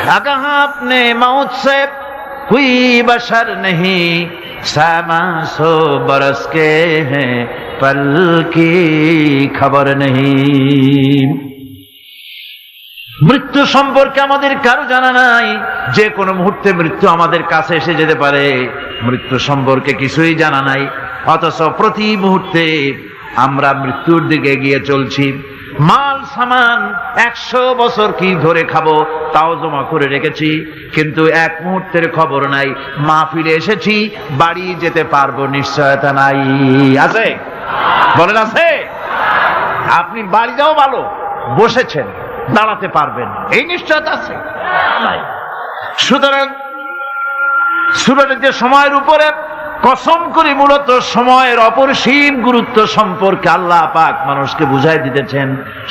कहा अपने मौत से कोई बशर नहीं, 100 बरस के हैं पल की खबर नहीं। মৃত্যু সম্পর্কে আমাদের কারো জানা নাই, যে কোনো মুহূর্তে মৃত্যু আমাদের কাছে এসে যেতে পারে, মৃত্যু সম্পর্কে কিছুই জানা নাই। অথচ প্রতি মুহূর্তে আমরা মৃত্যুর দিকে এগিয়ে চলছি। মাল সামান 100 বছর কি ধরে খাবো তাও জমা করে রেখেছি, কিন্তু এক মুহূর্তের খবর নাই। মাহফিলে এসেছি, বাড়ি যেতে পারবো নিশ্চয়তা নাই। আছে? বলেন আছে? আপনি বাড়ি যাও ভালো, বসেছেন, দাঁড়াতে পারবেন এই নিশ্চয়তা আছে? সুতরাং সূরার যে সময়ের উপরে কসম করে মূলত সময়ের অপরিসীম গুরুত্ব সম্পর্কে আল্লাহ পাক মানুষকে বুঝাই দিতেছেন।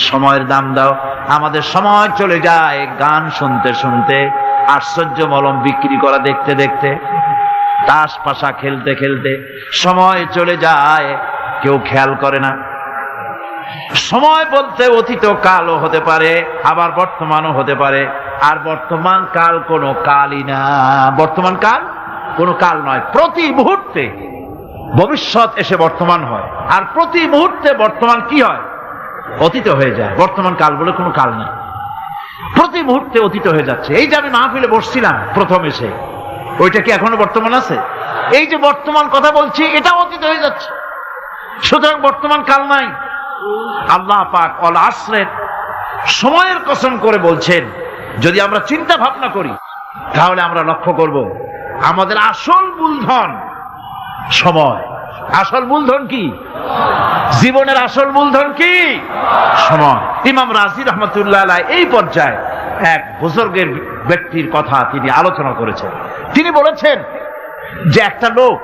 সময়ের দাম দাও। আমাদের সময় চলে যায় গান শুনতে শুনতে, আশ্চর্য মলম বিক্রি করা দেখতে দেখতে, তাস পাশা খেলতে খেলতে সময় চলে যায়, কেউ খেয়াল করে না। সময় বলতে অতীত কালও হতে পারে, আবার বর্তমানও হতে পারে। আর বর্তমান কাল কোনো কালই না, বর্তমান কাল কোনো কাল নয়। প্রতি মুহূর্তে ভবিষ্যৎ এসে বর্তমান হয়, আর প্রতি মুহূর্তে বর্তমান কি হয়? অতীত হয়ে যায়। বর্তমান কাল বলে কোনো কাল নেই, প্রতি মুহূর্তে অতীত হয়ে যাচ্ছে। এই যে আমি মাহফিলে বসছিলাম প্রথম এসে, ওইটা কি এখনো বর্তমান আছে? এই যে বর্তমান কথা বলছি, এটা অতীত হয়ে যাচ্ছে। সুতরাং বর্তমান কাল নাই। আল্লাহ পাক অল আসরের সময়ের কসম করে বলছেন। যদি আমরা চিন্তা ভাবনা করি তাহলে আমরা লক্ষ্য করব আমাদের আসল মূলধন সময়। আসল মূলধন কি? জীবনের আসল মূলধন কি? সময়। ইমাম রাজি রহমতুল্লাহ আলাইহি এই পর্যায়ে এক বুজুর্গের ব্যক্তির কথা তিনি আলোচনা করেছেন। তিনি বলেছেন যে একটা লোক,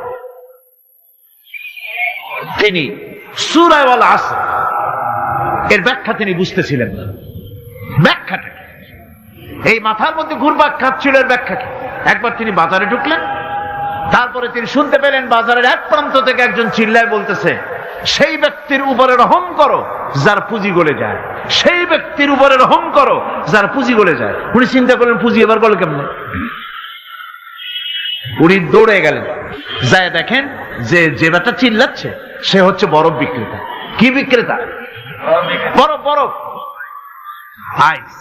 তিনি সূরা আল আসর এর ব্যাখ্যা তিনি বুঝতেছিলেন না। ব্যাখ্যাটা এই মাথার মধ্যে ঘুরপাক খাচ্ছিল, এর ব্যাখ্যা কি? একবার তিনি বাজারে ঢুকলেন, তারপরে তিনি শুনতে পেলেন বাজারের এক প্রান্ত থেকে একজন চিল্লায় বলতেছে, সেই ব্যক্তির উপরে রহম করো যার পুঁজি গলে যায়, সেই ব্যক্তির উপরে রহম করো যার পুঁজি গলে যায়। উনি চিন্তা করলেন পুঁজি এবার গলে কেমনে? উনি দৌড়ে গেলেন, যায় দেখেন যে যে ব্যাটা চিল্লাচ্ছে সে হচ্ছে বরফ বিক্রেতা। কি বিক্রেতা? বরফ, বরফ, আইস।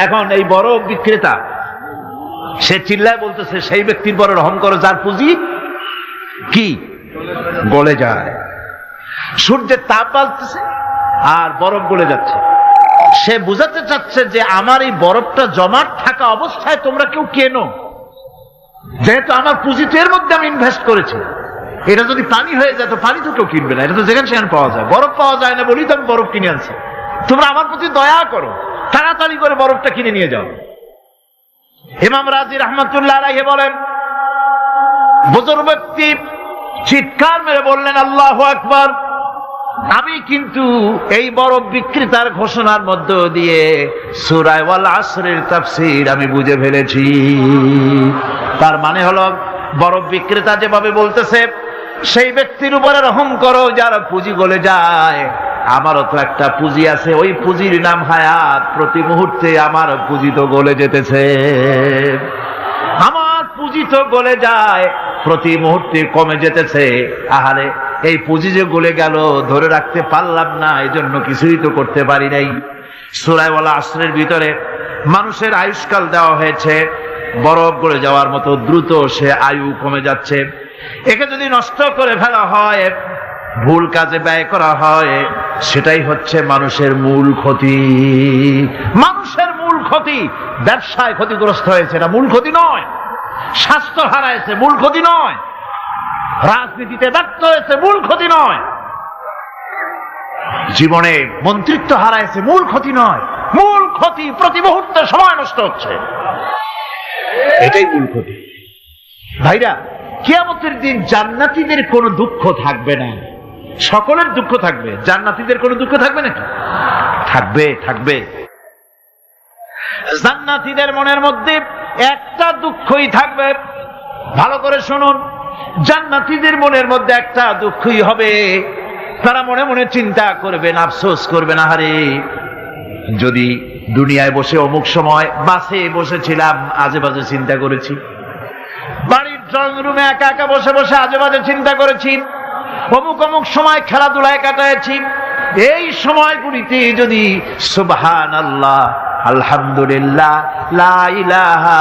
এখন এই বরফ বিক্রেতা সে চিল্লায় বলতেছে, সেই ব্যক্তির পরে রহম করো যার পুঁজি কি গলে যায়। সূর্যের তাপ বাড়তেছে আর বরফ গলে যাচ্ছে। সে বুঝাতে চাচ্ছে যে আমার এই বরফটা জমাট থাকা অবস্থায় তোমরা কেউ কেনো, যেহেতু আমার পুঁজি তো এর মধ্যে আমি ইনভেস্ট করেছি। এটা যদি পানি হয়ে যায় তো পানি তো কেউ কিনবে না, এটা তো যেখানে সেখানে পাওয়া যায়। বরফ পাওয়া যায় না বলি তো আমি বরফ কিনে আনছি। তোমরা আমার প্রতি দয়া করো, তাড়াতাড়ি করে বরফটা কিনে নিয়ে যাও। ইমাম রাজি রহমতুল্লাহ আলাইহি বলেন, বুজুর্গ ব্যক্তি চিৎকার মেরে বললেন, আল্লাহু আকবার, আমি কিন্তু এই বরফ বিক্রেতার ঘোষণার মধ্য দিয়ে সূরা আল আসরের তাফসীর আমি বুঝে ফেলেছি। তার মানে হলো বরফ বিক্রেতা যেভাবে বলতেছে সেই ব্যক্তির উপরে রহম করো যার পুঁজি গলে যায়, আমারও তো একটা পুঁজি আছে, ওই পুঁজির নাম হায়াত। প্রতি মুহূর্তে আমার পুঁজি তো গলে যেতেছে, আমার পুঁজি তো গলে যায়, প্রতি মুহূর্তে কমে যেতেছে। আহারে, এই পুঁজি যে গলে গেল ধরে রাখতে পারলাম না, এই জন্য কিছুই তো করতে পারি নাই। সূরা আল আসরের ভিতরে মানুষের আয়ুষ্কাল দেওয়া হয়েছে, বরফ গলে যাওয়ার মতো দ্রুত সে আয়ু কমে যাচ্ছে। একে যদি নষ্ট করে ফেলা হয়, ভুল কাজে ব্যয় করা হয়, সেটাই হচ্ছে মানুষের মূল ক্ষতি। মানুষের মূল ক্ষতি। ব্যবসায় ক্ষতিগ্রস্ত হয়েছে, এটা মূল ক্ষতি নয়। স্বাস্থ্য হারাইছে, মূল ক্ষতি নয়। রাজনীতিতে ব্যর্থ হয়েছে, মূল ক্ষতি নয়। জীবনে মন্ত্রিত্ব হারাইছে, মূল ক্ষতি নয়। মূল ক্ষতি প্রতি মুহূর্তে সময় নষ্ট হচ্ছে, এটাই মূল ক্ষতি। ভাইরা, কিয়ামতের দিন জান্নাতীদের কোনো দুঃখ থাকবে না, সকলের দুঃখ থাকবে। জান্নাতীদের কোনো দুঃখ থাকবে নাকি? থাকবে, থাকবে। জান্নাতীদের মনের মধ্যে একটা দুঃখই থাকবে। ভালো করে শুনুন, জান্নাতীদের মনের মধ্যে একটা দুঃখই হবে। তারা মনে মনে চিন্তা করবেন, আফসোস করবেন, আহারে যদি দুনিয়ায় বসে অমুক সময় বাসে বসেছিলাম, আজে বাজে চিন্তা করেছি, বাড়ির ড্রয়িং রুমে একা একা বসে বসে আজে বাজে চিন্তা করেছি, অমুক অমুক সময় খেলাধুলায় কাটাইছি। এই সময়গুলিতে যদি সুবহানাল্লাহ, আলহামদুলিল্লাহ, লা ইলাহা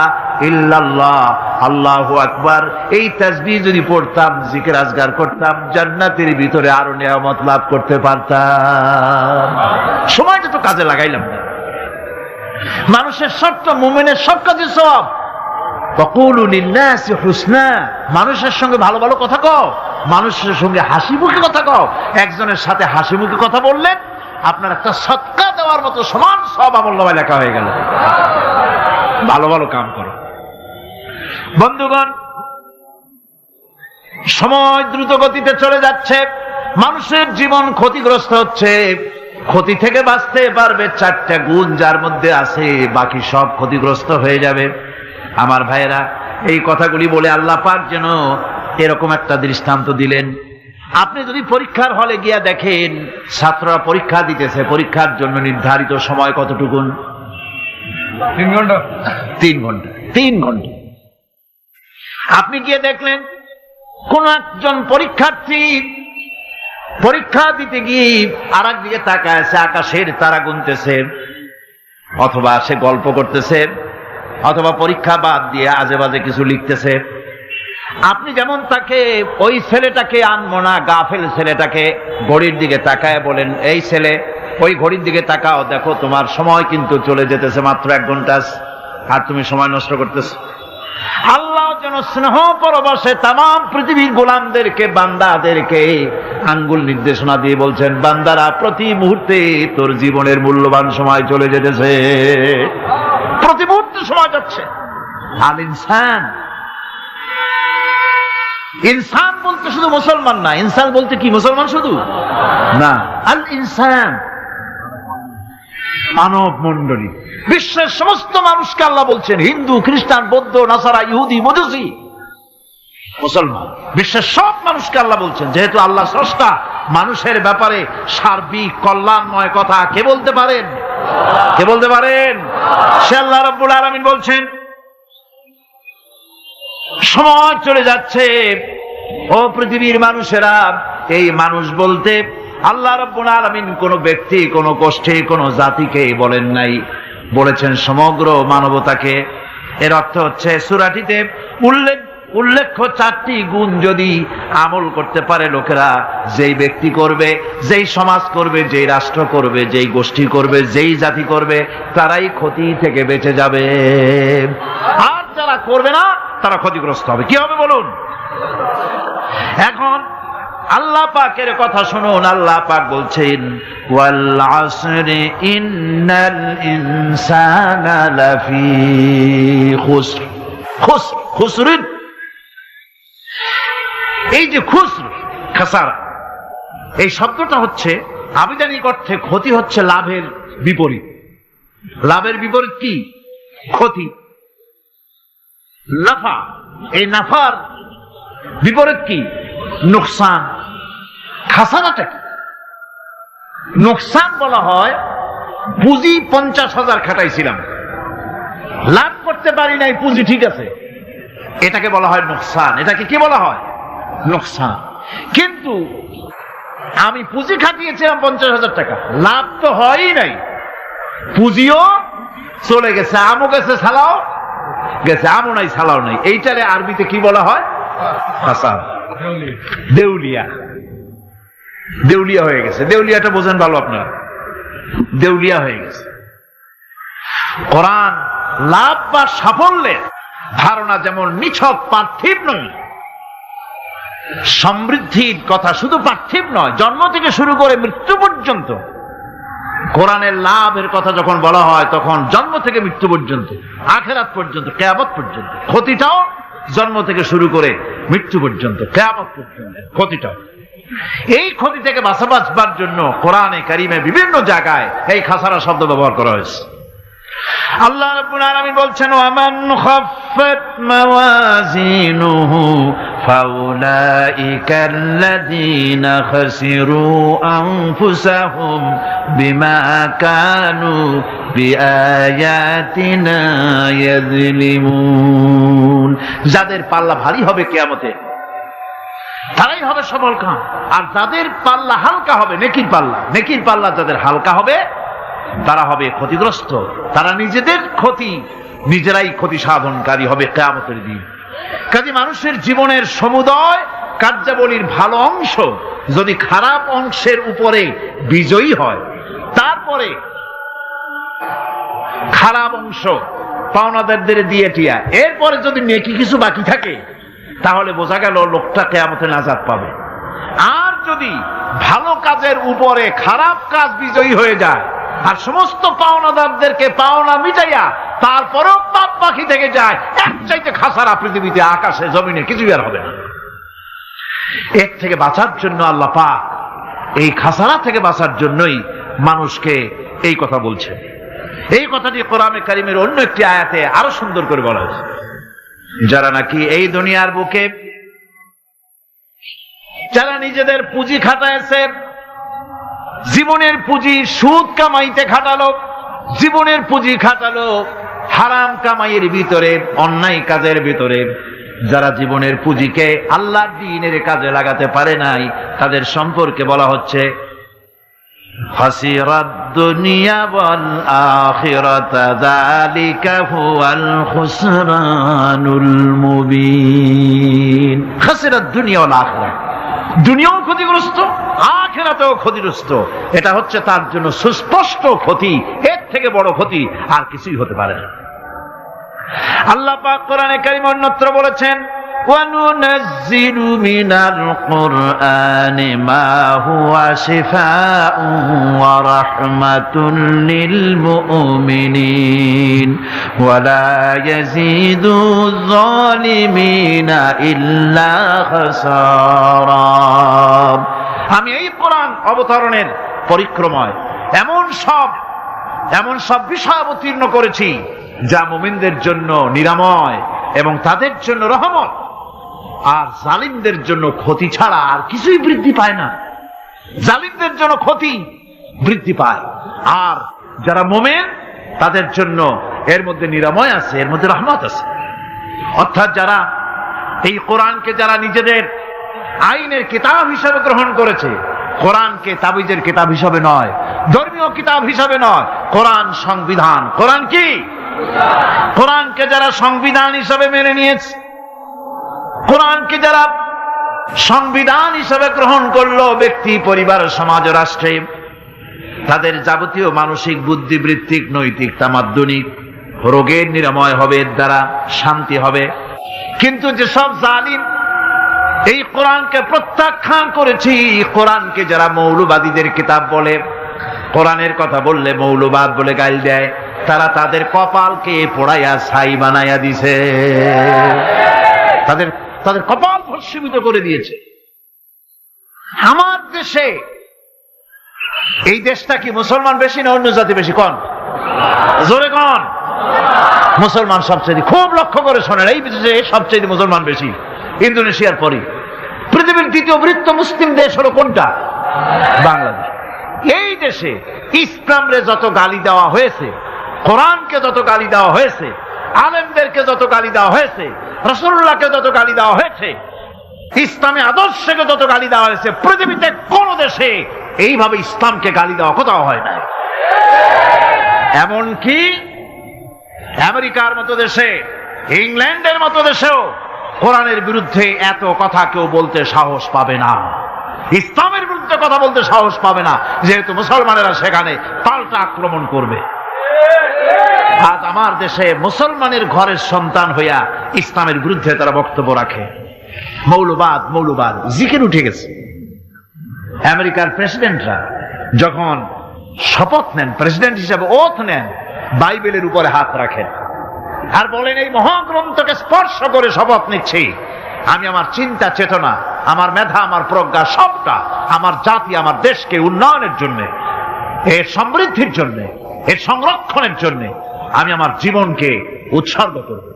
ইল্লাল্লাহ, আল্লাহু আকবার এই তাসবিহ যদি পড়তাম, জিকির আজগার করতাম, জান্নাতের ভিতরে আরো নিয়ামত লাভ করতে পারতাম। সময়টা তো কাজে লাগাইলাম না। মানুষের শর্ত, মুমিনের সব কাজে সব। ওয়াকুলু লিন্নাসি হুসনা, মানুষের সঙ্গে ভালো ভালো কথা কও, মানুষের সঙ্গে হাসি মুখে কথা কও। একজনের সাথে হাসি মুখে কথা বললেন, আপনার একটা সদকা দেওয়ার মতো সমান সব আমলনামায় লেখা হয়ে গেল। ভালো ভালো কাম করো। বন্ধুগণ, সময় দ্রুত গতিতে চলে যাচ্ছে, মানুষের জীবন ক্ষতিগ্রস্ত হচ্ছে। ক্ষতি থেকে বাঁচতে পারবে 4টা গুণ যার মধ্যে আছে, বাকি সব ক্ষতিগ্রস্ত হয়ে যাবে। আমার ভাইয়েরা, এই কথাগুলি বলে আল্লাহ পাক যেন এরকম একটা দৃষ্টান্ত দিলেন। আপনি যদি পরীক্ষার হলে গিয়া দেখেন ছাত্ররা পরীক্ষা দিতেছে, পরীক্ষার জন্য নির্ধারিত সময় কতটুকুন? 3 ঘন্টা। 3 ঘন্টা। 3 ঘন্টা। আপনি গিয়ে দেখলেন কোন একজন পরীক্ষার্থী পরীক্ষা দিতে গিয়ে আর একদিকে তাকায় আছে, আকাশের তারা গুনতেছে, অথবা সে গল্প করতেছে, অথবা পরীক্ষা বাদ দিয়ে আজে বাজে কিছু লিখতেছে। আপনি যেমন তাকে, ওই ছেলেটাকে আনবো না, গাফেল ছেলেটাকে ঘড়ির দিকে তাকায় বলেন, এই ছেলে ওই ঘড়ির দিকে তাকাও, দেখো তোমার সময় কিন্তু চলে যেতেছে, মাত্র 1 ঘন্টা, আর তুমি সময় নষ্ট করতেছ। আল্লাহ যেন স্নেহ পরবশে তামাম পৃথিবীর গোলামদেরকে, বান্দাদেরকে আঙ্গুল নির্দেশনা দিয়ে বলছেন, বান্দারা প্রতি মুহূর্তে তোর জীবনের মূল্যবান সময় চলে যেতেছে, প্রতি মুহূর্তে সময় যাচ্ছে। আল ইনসান, ইনসান বলতে শুধু মুসলমান না, ইনসান বলতে কি মুসলমান শুধু না, আল ইনসান মানব মণ্ডলী, বিশ্বের সমস্ত মানুষকে আল্লাহ বলছেন, হিন্দু, খ্রিস্টান, বৌদ্ধ, নাসারা, ইহুদি, মজুসি, মুসলমান, বিশ্বের সব মানুষকে আল্লাহ বলছেন। যেহেতু আল্লাহ স্রষ্টা, মানুষের ব্যাপারে সার্বিক কল্যাণময় কথা কে বলতে পারেন? কে বলতে পারেন? সে আল্লাহ রাব্বুল আলামিন বলছেন, সময় চলে যাচ্ছে ও পৃথিবীর মানুষেরা। এই মানুষ বলতে আল্লাহ রাব্বুল আলামিন কোন ব্যক্তি, কোন গোষ্ঠী, কোন জাতিকে বলেন নাই, বলেছেন সমগ্র মানবতাকে। এর অর্থ হচ্ছে সূরাটিতে উল্লেখ্য 4টি গুণ যদি আমল করতে পারে লোকেরা, যেই ব্যক্তি করবে, যেই সমাজ করবে, যেই রাষ্ট্র করবে, যেই গোষ্ঠী করবে, যেই জাতি করবে, তারাই ক্ষতি থেকে বেঁচে যাবে। আর যারা করবে না তারা ক্ষতিগ্রস্ত হবে। কি হবে বলুন? এখন আল্লাহ পাকের কথা শুনুন। আল্লাহ পাক বলছেন, ওয়াল আসরি ইন্নাল ইনসানা লাফি খুসর। খুসরিন, এই যে খুসর, খাসারা, এই শব্দটা হচ্ছে আবিধানিক অর্থে ক্ষতি হচ্ছে লাভের বিপরীত। লাভের বিপরীত কি? ক্ষতি। নাফা, এই নাফার বিপরীত কি? নোকসান। খাসারাটা কি? নোকসান বলা হয় পুঁজি 50,000 খাটাইছিলাম, লাভ করতে পারি নাই, পুঁজি ঠিক আছে, এটাকে বলা হয় নোকসান। এটাকে কি বলা হয়? নোকসান। কিন্তু আমি পুঁজি খাটিয়েছিলাম 50,000 টাকা, লাভ তো হয়ই নাই, পুঁজিও চলে গেছে, আমও গেছে, ছালাও গেছে, আমও নাই, ছালাও নাই। এইটারে আরবিতে কি বলা হয়? খাসার। দেউলিয়া। দেউলিয়া হয়ে গেছে। দেউলিয়াটা বোঝেন ভালো আপনারা, দেউলিয়া হয়ে গেছে। কোরআন লাভ বা সাফল্যের ধারণা যেমন নিছক পার্থিব নয়, সমৃদ্ধির কথা শুধু পার্থিব নয়, জন্ম থেকে শুরু করে মৃত্যু পর্যন্ত। কোরআনের লাভের কথা যখন বলা হয় তখন জন্ম থেকে মৃত্যু পর্যন্ত, আখিরাত পর্যন্ত, কিয়ামত পর্যন্ত। ক্ষতিটাও জন্ম থেকে শুরু করে মৃত্যু পর্যন্ত, কিয়ামত পর্যন্ত ক্ষতিটাও। এই ক্ষতি থেকে বাঁচবার জন্য কোরআনে কারিমে বিভিন্ন জায়গায় এই খাসারা শব্দ ব্যবহার করা হয়েছে। আল্লাহ রাব্বুল আলামিন বলছেন, ওয়ামান খাফফাত মাওয়াজিনুহু فأولئك الذين خسروا أنفسهم بما كانوا بآياتنا يظلمون। যাদের পাল্লা ভারী হবে কিয়ামতে তারাই হবে সফল কাম, আর যাদের পাল্লা হালকা হবে নেকির পাল্লা যাদের হালকা হবে তারা হবে ক্ষতিগ্রস্ত, তারা নিজেরাই ক্ষতি সাধনকারী হবে কিয়ামতের দিন। কাজে মানুষের জীবনের সমুদয় কার্যাবলীর ভালো অংশ যদি খারাপ অংশের উপরে বিজয়ী হয়, তারপরে খারাপ অংশ পাওনাদারদের দিয়ে টিয়া, এরপরে যদি নেকি কিছু বাকি থাকে তাহলে বোঝা গেল লোকটা কিয়ামতে নাজাত পাবে। আর যদি ভালো কাজের উপরে খারাপ কাজ বিজয়ী হয়ে যায় আর সমস্ত পাওনাদারদেরকে পাওনা মিটাইয়া তারপরেও পাপ বাকি থেকে যায়, এক চাইতে খাসারা পৃথিবীতে আকাশে জমিনে কিছু আর হবে না। এর থেকে বাঁচার জন্য আল্লাহ পাক এই খাসারা থেকে বাঁচার জন্যই মানুষকে এই কথা বলছে। এই কথাটি কোরআনে কারিমের অন্য একটি আয়াতে আরো সুন্দর করে বলা হয়েছে, যারা নাকি এই দুনিয়ার বুকে যারা নিজেদের পুঁজি খাটাইছে, জীবনের পুঁজি সুদ কামাইতে খাটালো, জীবনের পুঁজি খাটালো হারাম কামাইয়ের ভিতরে, অন্যায় কাজের ভিতরে, যারা জীবনের পুঁজিকে আল্লাহর দ্বীনের কাজে লাগাতে পারে নাই, তাদের সম্পর্কে বলা হচ্ছে খাসিরাদ দুনিয়া ওয়াল আখিরাতা যালিকা হুয়াল খুসরানুল মুবিন। খাসিরাদ দুনিয়া ওয়াল আখিরাত, দুনিয়াও ক্ষতিগ্রস্ত, আখিরাতেও ক্ষতিগ্রস্ত। এটা হচ্ছে তার জন্য সুস্পষ্ট ক্ষতি, এর থেকে বড় ক্ষতি আর কিছুই হতে পারে না। আল্লাহ পাক কোরআনে কারীমে অন্যত্র বলেছেন, وَنُنَزِّلُ مِنَ الْقُرْآنِ مَا هُوَ شِفَاءٌ وَرَحْمَةٌ لِّلْمُؤْمِنِينَ وَلَا يَزِيدُ الظَّالِمِينَ إِلَّا خَسَارًا। আমি এই কোরআন অবতরণের পরিক্রমায় এমন সব বিষয় অবতীর্ণ করেছি যা মুমিনদের জন্য নিরাময় এবং তাদের জন্য রহমত, আর জালিমদের জন্য ক্ষতি ছাড়া আর কিছুই বৃদ্ধি পায় না। জালিমদের জন্য ক্ষতি বৃদ্ধি পায়, আর যারা মুমিন তাদের জন্য এর মধ্যে নিরাময় আছে, এর মধ্যে রহমত আছে। অর্থাৎ যারা এই কোরআনকে যারা নিজেদের আইনের কিতাব হিসাবে গ্রহণ করেছে, কোরআনকে তাবিজের কিতাব হিসাবে নয়, ধর্মীয় কিতাব হিসাবে নয়, কোরআন সংবিধান। কোরআন কি? কোরআনকে যারা সংবিধান হিসাবে মেনে নিয়েছে, কোরআনকে যারা সংবিধান হিসাবে গ্রহণ করলো ব্যক্তি, পরিবার, সমাজ, রাষ্ট্রে, তাদের যাবতীয় মানসিক, বুদ্ধিবৃত্তিক, নৈতিক, তামাদ্দুনিক রোগের নিরাময় হবে, এর দ্বারা শান্তি হবে। কিন্তু যেসব জালিম এই কোরআনকে প্রত্যাখ্যান করেছি, কোরআনকে যারা মৌলবাদীদের কিতাব বলে, কোরআনের কথা বললে মৌলবাদ বলে গাইল দেয়, তারা তাদের কপালকে পোড়াইয়া ছাই বানাইয়া দিছে, তাদের কপাল ভস্মীভূত করে দিয়েছে। আমার দেশে, এই দেশটা কি মুসলমান বেশি না অন্য জাতি বেশি? কোন জোরে কোন? মুসলমান সবচেয়ে, খুব লক্ষ্য করে শোনেন, এই দেশে সবচেয়ে মুসলমান বেশি, ইন্দোনেশিয়ার পরে। পৃথিবীর দ্বিতীয় বৃহত্তম মুসলিম দেশ হলো কোনটা? বাংলাদেশ। এই দেশে ইসলামরে যত গালি দেওয়া হয়েছে, কোরআনকে যত গালি দেওয়া হয়েছে, আলেমদেরকে যত গালি দেওয়া হয়েছে, রাসূলুল্লাহকে যত গালি দেওয়া হয়েছে, ইসলামী আদর্শকে যত গালি দেওয়া হয়েছে, পৃথিবীতে কোন দেশে এইভাবে ইসলামকে গালি দেওয়া কোথাও হয় না। এমনকি আমেরিকার মতো দেশে, ইংল্যান্ডের মতো দেশেও কোরআনের বিরুদ্ধে এত কথা কেউ বলতে সাহস পাবে না, ইসলামের বিরুদ্ধে কথা বলতে সাহস পাবে না, যেহেতু মুসলমানেরা সেখানে পাল্টা আক্রমণ করবে। আজ আমার দেশে মুসলমানের ঘরের সন্তান হইয়া ইসলামের বিরুদ্ধে তারা বক্তব্য রাখে। মৌলবাদ জিকির উঠে গেছে। আমেরিকার প্রেসিডেন্টরা যখন শপথ নেন, প্রেসিডেন্ট হিসাবে ওথ নেন, বাইবেলের উপরে হাত রাখেন আর বলেন, এই মহাগ্রন্থকে স্পর্শ করে শপথ নিচ্ছি, আমি আমার চিন্তা চেতনা, আমার মেধা, আমার প্রজ্ঞা, সবটা আমার জাতি, আমার দেশকে উন্নয়নের জন্য, এর সমৃদ্ধির জন্য, এর সংরক্ষণের জন্য আমি আমার জীবনকে উৎসর্গ করব।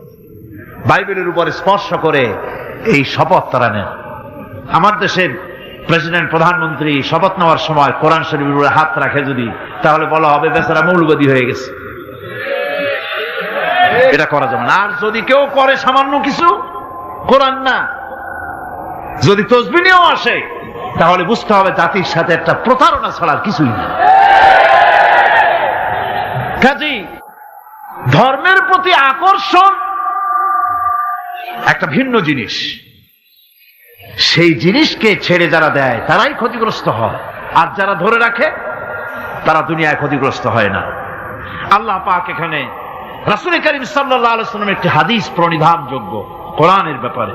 বাইবেলের উপরে স্পর্শ করে এই শপথ তারা নেন। আমার দেশের প্রেসিডেন্ট প্রধানমন্ত্রী শপথ নেওয়ার সময় কোরআন শরীফের উপরে হাত রাখে যদি, তাহলে বলা হবে বেচারা মৌলবাদী হয়ে গেছে। এটা করা যাবে না। আর যদি কেউ করে সামান্য কিছু, কোরআন না, যদি তসবিহ নিয়েও আসে, তাহলে বুঝতে হবে জাতির সাথে একটা প্রতারণা ছাড়ার কিছুই না। কাজেই ধর্মের প্রতি আকর্ষণ একটা ভিন্ন জিনিস। সেই জিনিসকে ছেড়ে যারা দেয় তারাই ক্ষতিগ্রস্ত হয়, আর যারা ধরে রাখে তারা দুনিয়ায় ক্ষতিগ্রস্ত হয় না। আল্লাহ পাক এখানে রাসূল করিম সাল্লাল্লাহু আলাইহি ওয়াসাল্লামের একটি হাদিস প্রণিধানযোগ্য কোরআনের ব্যাপারে।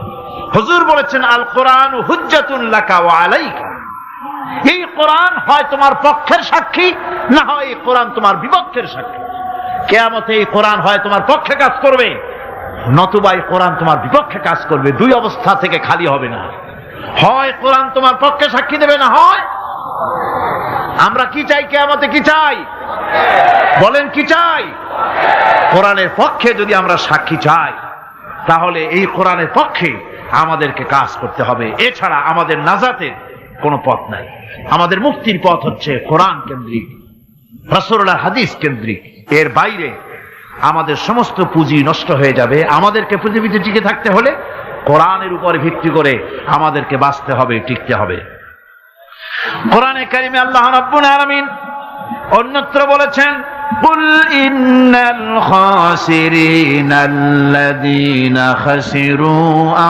হুজুর বলেছেন, আল কোরআন হুজ্জাতুন লাকা ওয়া আলাইকা। এই কোরআন হয় তোমার পক্ষের সাক্ষী, না হয় এই কোরআন তোমার বিপক্ষের সাক্ষী। কিয়ামতে এই কোরআন হয় তোমার পক্ষে কাজ করবে, নতুবা এই কোরআন তোমার বিপক্ষে কাজ করবে। দুই অবস্থা থেকে খালি হবে না। হয় কোরআন তোমার পক্ষে সাক্ষী দেবে, না হয় আমরা কি চাই? কিয়ামতে কি চাই? বলেন কি চাই? কোরআনের পক্ষে যদি আমরা সাক্ষী চাই, তাহলে এই কোরআনের পক্ষে আমাদেরকে কাজ করতে হবে। এছাড়া আমাদের নাজাতের কোনো পথ নাই। আমাদের মুক্তির পথ হচ্ছে কোরআন কেন্দ্রিক, রাসূলুল্লাহর হাদিস কেন্দ্রিক। এর বাইরে আমাদের সমস্ত পুঁজি নষ্ট হয়ে যাবে। আমাদেরকে পৃথিবীতে টিকে থাকতে হলে কোরআনের উপর ভিত্তি করে আমাদেরকে বাঁচতে হবে, টিকতে হবে। কোরআনে কারিমে আল্লাহ রাব্বুল আলামিন অন্যত্র বলেছেন, কুল ইন্নাল খাসিরিনাল্লাযীনা খাসিরু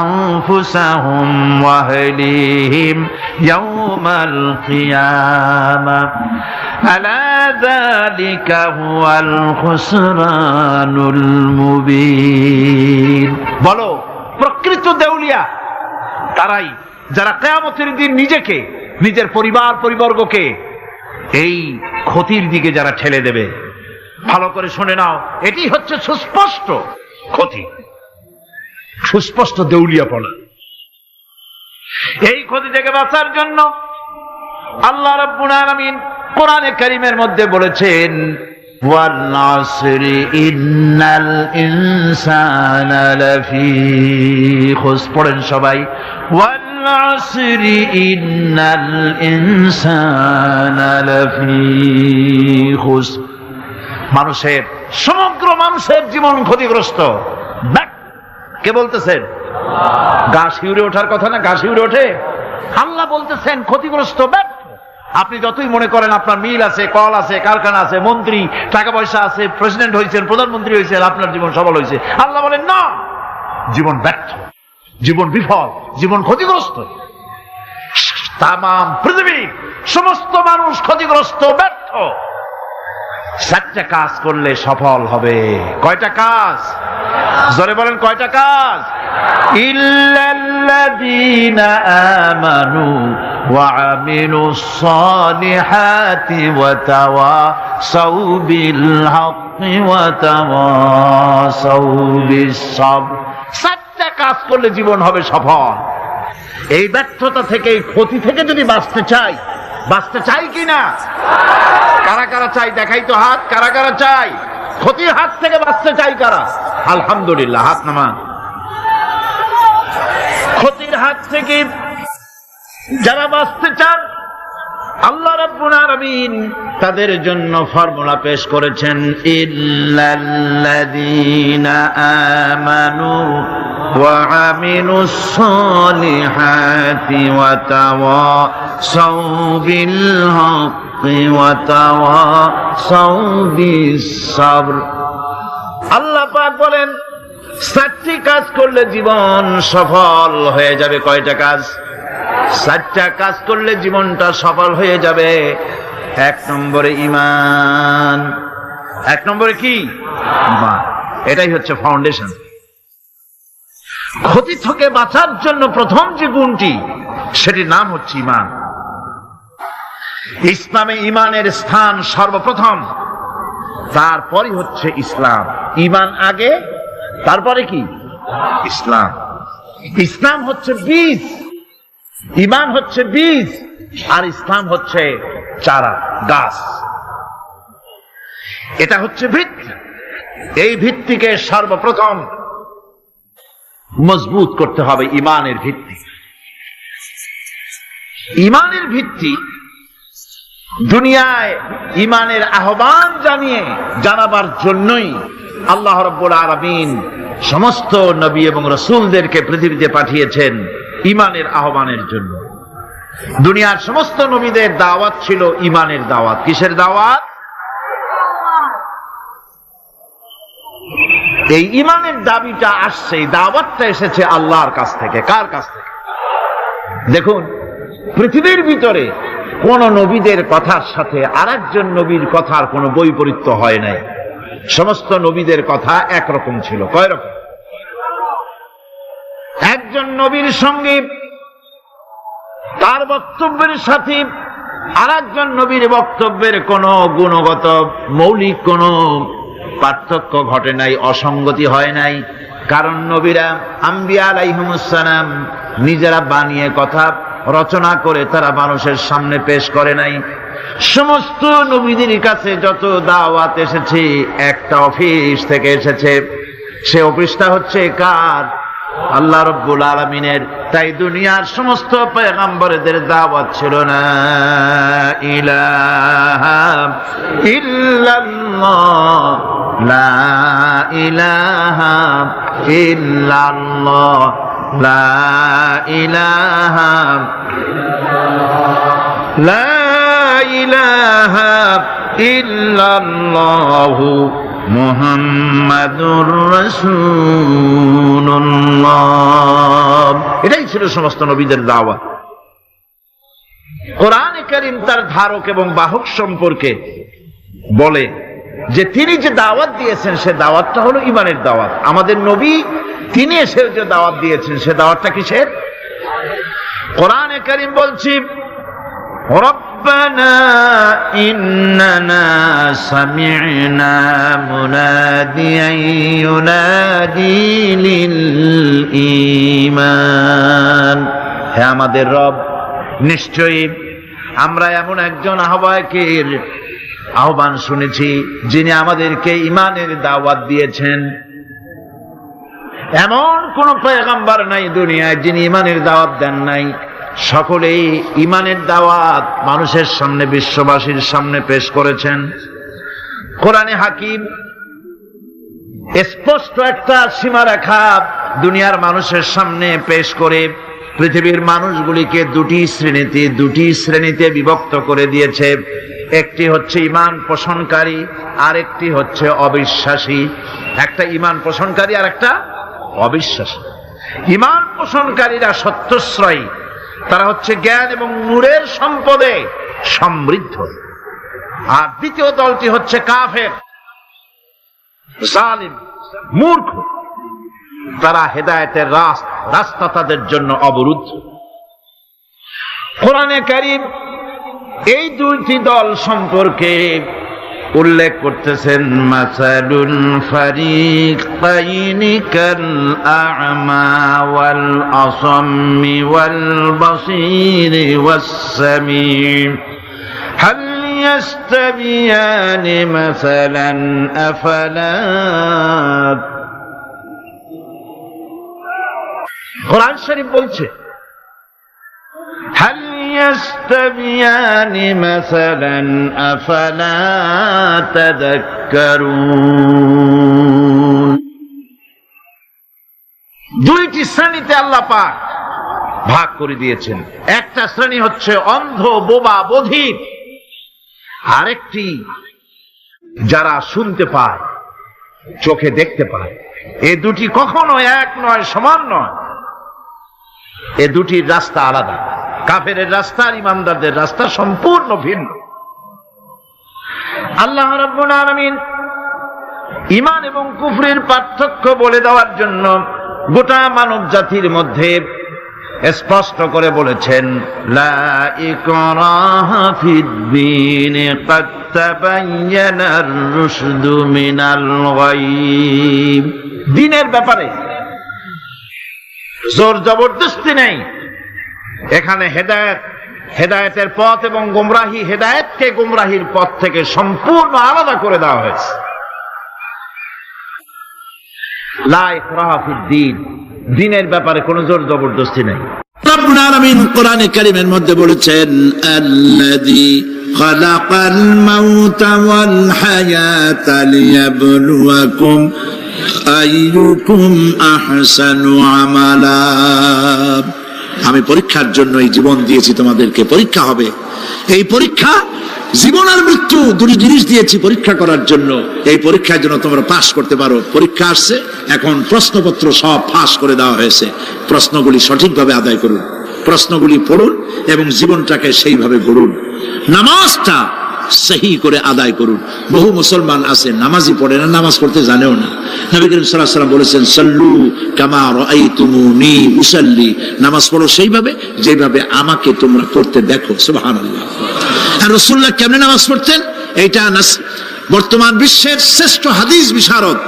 আনফুসাহুম ওয়া আহলিহিম ইয়াওমাল কিয়ামাহ আলা যালিকা হুয়াল খুসরানুল মুবিন। বলো, প্রকৃত দেউলিয়া তারাই যারা কিয়ামতের দিন নিজেকে, নিজের পরিবার পরিবর্গকে এই ক্ষতির দিকে যারা ঠেলে দেবে। ভালো করে শুনে নাও, এটি হচ্ছে সুস্পষ্ট ক্ষতি, সুস্পষ্ট দেউলিয়াপনা। এই ক্ষতি থেকে বাঁচার জন্য আল্লাহ রাব্বুল আলামিন কোরআনে কারীমের মধ্যে বলেছেন, ওয়াল আসরি ইন্নাল ইনসানা লাফি খুস। পড়েন সবাই, ওয়াল আসরি ইন্নাল ইনসানা লাফি খুস। মানুষের, সমগ্র মানুষের জীবন ক্ষতিগ্রস্ত। কে বলতেছেন? গা শিউরে ওঠার কথা না? গা শিউরে ওঠে? আল্লাহ বলতেছেন ক্ষতিগ্রস্ত, ব্যর্থ। আপনি যতই মনে করেন আপনার মিল আছে, কল আছে, কারখানা আছে, মন্ত্রী, টাকা পয়সা আছে, প্রেসিডেন্ট হয়েছেন, প্রধানমন্ত্রী হয়েছেন, আপনার জীবন সফল হয়েছে, আল্লাহ বলেন না, জীবন ব্যর্থ, জীবন বিফল, জীবন ক্ষতিগ্রস্ত। তাম পৃথিবীর সমস্ত মানুষ ক্ষতিগ্রস্ত, ব্যর্থ। 4টা কাজ করলে সফল হবে। কয়টা কাজ? জোরে বলেন, কয়টা কাজ? ইল্লাল্লাযীনা আমানু ওয়া আমিলুস সালিহাতি ওয়া তাওয়াসাউ বিল হাক্কি ওয়া তাওয়াসাউ বিস সাবর। 4টা কাজ করলে জীবন হবে সফল। এই ব্যর্থতা থেকে, এই ক্ষতি থেকে যদি বাঁচতে চাই কিনা? কারা কারা চাই? দেখাই তো হাত। কারা কারা চাই? ক্ষতির হাত থেকে বাঁচতে চাই কারা? আলহামদুলিল্লাহ, হাত নামান। ক্ষতির হাত থেকে যারা বাঁচতে চান, আল্লাহ রাব্বুল আলামিন তাদের জন্য ফর্মুলা পেশ করেছেন, ইল্লাল্লাযীনা আমানু ওয়া আমিলুস সালিহাতি ওয়া তাওয়াসাউ বিল হাক্কি ওয়া তাওয়াসাউ বিস সাবর। আল্লাহ পাক বলেন 4টি কাজ করলে জীবন সফল হয়ে যাবে। কয়টা কাজ? 4টা কাজ করলে জীবনটা সফল হয়ে যাবে। 1 নম্বরে ঈমান। 1 নম্বরে কি? ঈমান। এটাই হচ্ছে ফাউন্ডেশন। ক্ষতি থেকে বাঁচার জন্য প্রথম যে গুণটি, সেটির নাম হচ্ছে ঈমান। ইসলামে ঈমানের স্থান সর্বপ্রথম, তারপরই হচ্ছে ইসলাম। ঈমান আগে, তারপরে কি? ইসলাম। ইসলাম হচ্ছে বীজ, ঈমান হচ্ছে বীজ, আর ইসলাম হচ্ছে চারা, গাছ। এটা হচ্ছে ভিত্তি। এই ভিত্তিকে সর্বপ্রথম মজবুত করতে হবে ঈমানের ভিত্তি। ঈমানের ভিত্তি দুনিয়ায় ঈমানের আহ্বান জানাবার জন্যই আল্লাহ রাব্বুল আলামিন সমস্ত নবী এবং রাসূলদেরকে পৃথিবীতে পাঠিয়েছেন ঈমানের আহ্বানের জন্য। দুনিয়ার সমস্ত নবীদের দাওয়াত ছিল ঈমানের দাওয়াত। কিসের দাওয়াত? এই ঈমানের দাবিটা আসছে, এই দাওয়াতটা এসেছে আল্লাহর কাছ থেকে। কার কাছ থেকে? দেখুন, পৃথিবীর ভিতরে কোন নবীদের কথার সাথে আরেকজন নবীর কথার কোন বৈপরীত্য হয় নাই। সমস্ত নবীদের কথা একরকম ছিল। কয় রকম? একজন নবীর সঙ্গে তার বক্তব্যের সাথে আরেকজন নবীর বক্তব্যের কোন গুণগত মৌলিক কোন পার্থক্য ঘটে নাই, অসঙ্গতি হয় নাই। কারণ নবীরা আম্বিয়া আলাইহিমুস সালাম নিজেরা বানিয়ে কথা রচনা করে তারা মানুষের সামনে পেশ করে নাই। সমস্ত নবীদের কাছে যত দাওয়াত এসেছে একটা অফিস থেকে এসেছে। সে অফিসটা হচ্ছে কার? আল্লাহ রাব্বুল আলামিনের। তাই দুনিয়ার সমস্ত পয়গম্বরদের দাওয়াত ছিল না ইলাহা ইল্লাল্লাহ, লা ইলাহা ইল্লাল্লাহ, লা ইলাহা, লা ইলাহা ইল্লাল্লাহু মুহাম্মাদুর রাসূলুল্লাহ। এটাই ছিল সমস্ত নবীদের দাওয়াত। কোরআনে কারীম তার ধারক এবং বাহক সম্পর্কে বলে যে তিনি যে দাওয়াত দিয়েছেন সে দাওয়াতটা হলো ঈমানের দাওয়াত। আমাদের নবী তিনি এসে যে দাওয়াত দিয়েছেন সে দাওয়াতটা কিসের? কোরআনে কারীম বলছি, ربنا إننا سمعنا مناديا ينادي للإيمان। হে আমাদের রব, নিশ্চয়ই আমরা এমন একজন আহ্বায়কের আহ্বান শুনেছি যিনি আমাদেরকে ঈমানের দাওয়াত দিয়েছেন। এমন কোন পয়গম্বর নাই দুনিয়ায় যিনি ঈমানের দাওয়াত দেন নাই। সকলেই ঈমানের দাওয়াত মানুষের সামনে, বিশ্ববাসীর সামনে পেশ করেছেন। কোরআনে হাকিম স্পষ্ট একটা সীমারেখা দুনিয়ার মানুষের সামনে পেশ করে পৃথিবীর মানুষগুলিকে দুটি শ্রেণীতে বিভক্ত করে দিয়েছে। একটি হচ্ছে ঈমান পোষণকারী, আর একটি হচ্ছে অবিশ্বাসী। একটা ঈমান পোষণকারী আর একটা অবিশ্বাসী। ঈমান পোষণকারীরা সত্যশ্রয়ী, তারা হচ্ছে জ্ঞান এবং নূরের সম্পদে সমৃদ্ধ। আর দ্বিতীয় দলটি হচ্ছে কাফের, জালিম, মূর্খ। তারা হেদায়েতের রাস্তা তাদের জন্য অবরুদ্ধ। কোরআনে কারীম এই দুইটি দল সম্পর্কে উল্লেখ করতেছেন, মাসালুল ফারিকাইনি কাল আ'মা ওয়াল আসাম্মি ওয়াল বাসীরি ওয়াস সামিম হাল ইয়াস্তাবিয়ানি মাসালান আফালা। কোরআন শরীফ বলছে, হাল ইয়াস্তাবিয়ানি মাসালান আফালা তাযাক্কারুন। দুইটি শ্রেণীতে আল্লাহ পাক ভাগ করে দিয়েছেন। একটা শ্রেণী হচ্ছে অন্ধ, বোবা, বধির। আরেকটি যারা শুনতে পায়, চোখে দেখতে পায়। এ দুটি কখনো এক নয়, সমান নয়। এ দুটির রাস্তা আলাদা। কাফেরের রাস্তা আর ইমানদারদের রাস্তা সম্পূর্ণ ভিন্ন। আল্লাহ রাব্বুল আলামিন ঈমান এবং কুফরের পার্থক্য বলে দেওয়ার জন্য গোটা মানব জাতির মধ্যে স্পষ্ট করে বলেছেন, লা ইকরাহা ফিদ-দীন ক্বাদ তাবায়্যানার রুশদু মিনাল গায়y। দ্বীনের ব্যাপারে জোর জবরদস্তি নেই। এখানে হেদায়েতের পথ এবং গোমরাহি, হেদায়েতকে গোমরাহির পথ থেকে সম্পূর্ণ আলাদা করে দেওয়া হয়েছে। লা ইকরাহা ফিদ-দীন, দিনের ব্যাপারে কোনো জোর জবরদস্তি নাই। রব্বুল আলামিন কোরআনে কারীমের মধ্যে বলেছেন, আল্লাযী খালাকাল মাউতা ওয়াল হায়াতা লিয়াবলুয়াকুম আইয়ুকুম আহসানু আমালা। আমি পরীক্ষার জন্য এই জীবন দিয়েছি, তোমাদেরকে পরীক্ষা হবে। এই পরীক্ষা জীবন আর মৃত্যু দুটি জিনিস দিয়েছি পরীক্ষা করার জন্য। এই পরীক্ষার জন্য তোমরা পাস করতে পারো। পরীক্ষা আসছে, এখন প্রশ্নপত্র সব ফাঁস করে দেওয়া হয়েছে। প্রশ্নগুলি সঠিকভাবে আদায় করুন, প্রশ্নগুলি পড়ুন এবং জীবনটাকে সেইভাবে গড়ুন। নামাজটা সহি করে আদায় করুন। বহু মুসলমান আছে নামাজই পড়ে না, নামাজ পড়তে জানেও না। নবী করিম সাল্লাল্লাহু আলাইহি ওয়াসাল্লাম বলেছেন, সাল্লু কামা রাআইতুমুনি উসাল্লি। নামাজ পড়ো সেইভাবে যেভাবে আমাকে তোমরা পড়তে দেখো। সুবহানাল্লাহ। আর রাসূলুল্লাহ কেমনে নামাজ পড়তেন? এইটা বর্তমান বিশ্বের শ্রেষ্ঠ হাদিস বিশারদ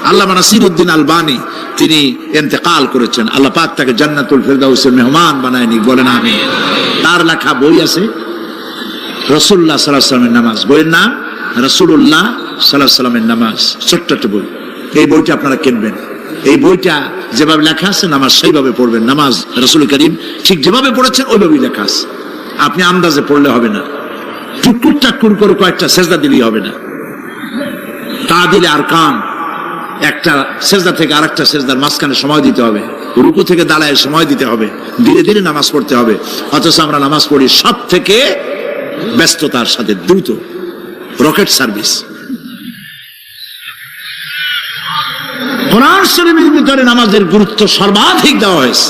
আল্লামা নাসিরউদ্দিন আলবানী তিনি ইন্তেকাল করেছেন। আল্লাহ পাক তাকে জান্নাতুল ফেরদাউসের মেহমান বানায়নি, বলেন আমিন। তার লেখা বই আছে রাসূলুল্লাহ সাল্লাল্লাহু আলাইহি ওয়াসাল্লামের নামাজ। বইয়ের নাম রাসূলুল্লাহ সাল্লাল্লাহু আলাইহি ওয়াসাল্লামের নামাজ। ছোট্ট একটা বই। এই বইটা আপনারা কিনবেন। এই বইটা যেভাবে লেখা আছে নামাজ সেইভাবে পড়বেন। নামাজ রাসূল করিম ঠিক যেভাবে পড়েছেন ওইভাবেই লেখা আছে। আপনি আন্দাজে পড়লে হবে না, টুকুর টাকুর করে কয়েকটা সেজদা দিলেই হবে না। তা দিলে আর কান একটা সেজদা থেকে আরেকটা সেজদার মাঝখানে সময় দিতে হবে, রুকু থেকে দাঁড়ায় সময় দিতে হবে, ধীরে ধীরে নামাজ পড়তে হবে। অথচ আমরা নামাজ পড়ি সব থেকে ব্যস্ততার সাথে, দ্রুত, রকেট সার্ভিস। কোরআন শরীফের ভিতরে নামাজের গুরুত্ব সর্বাধিক দেওয়া হয়েছে।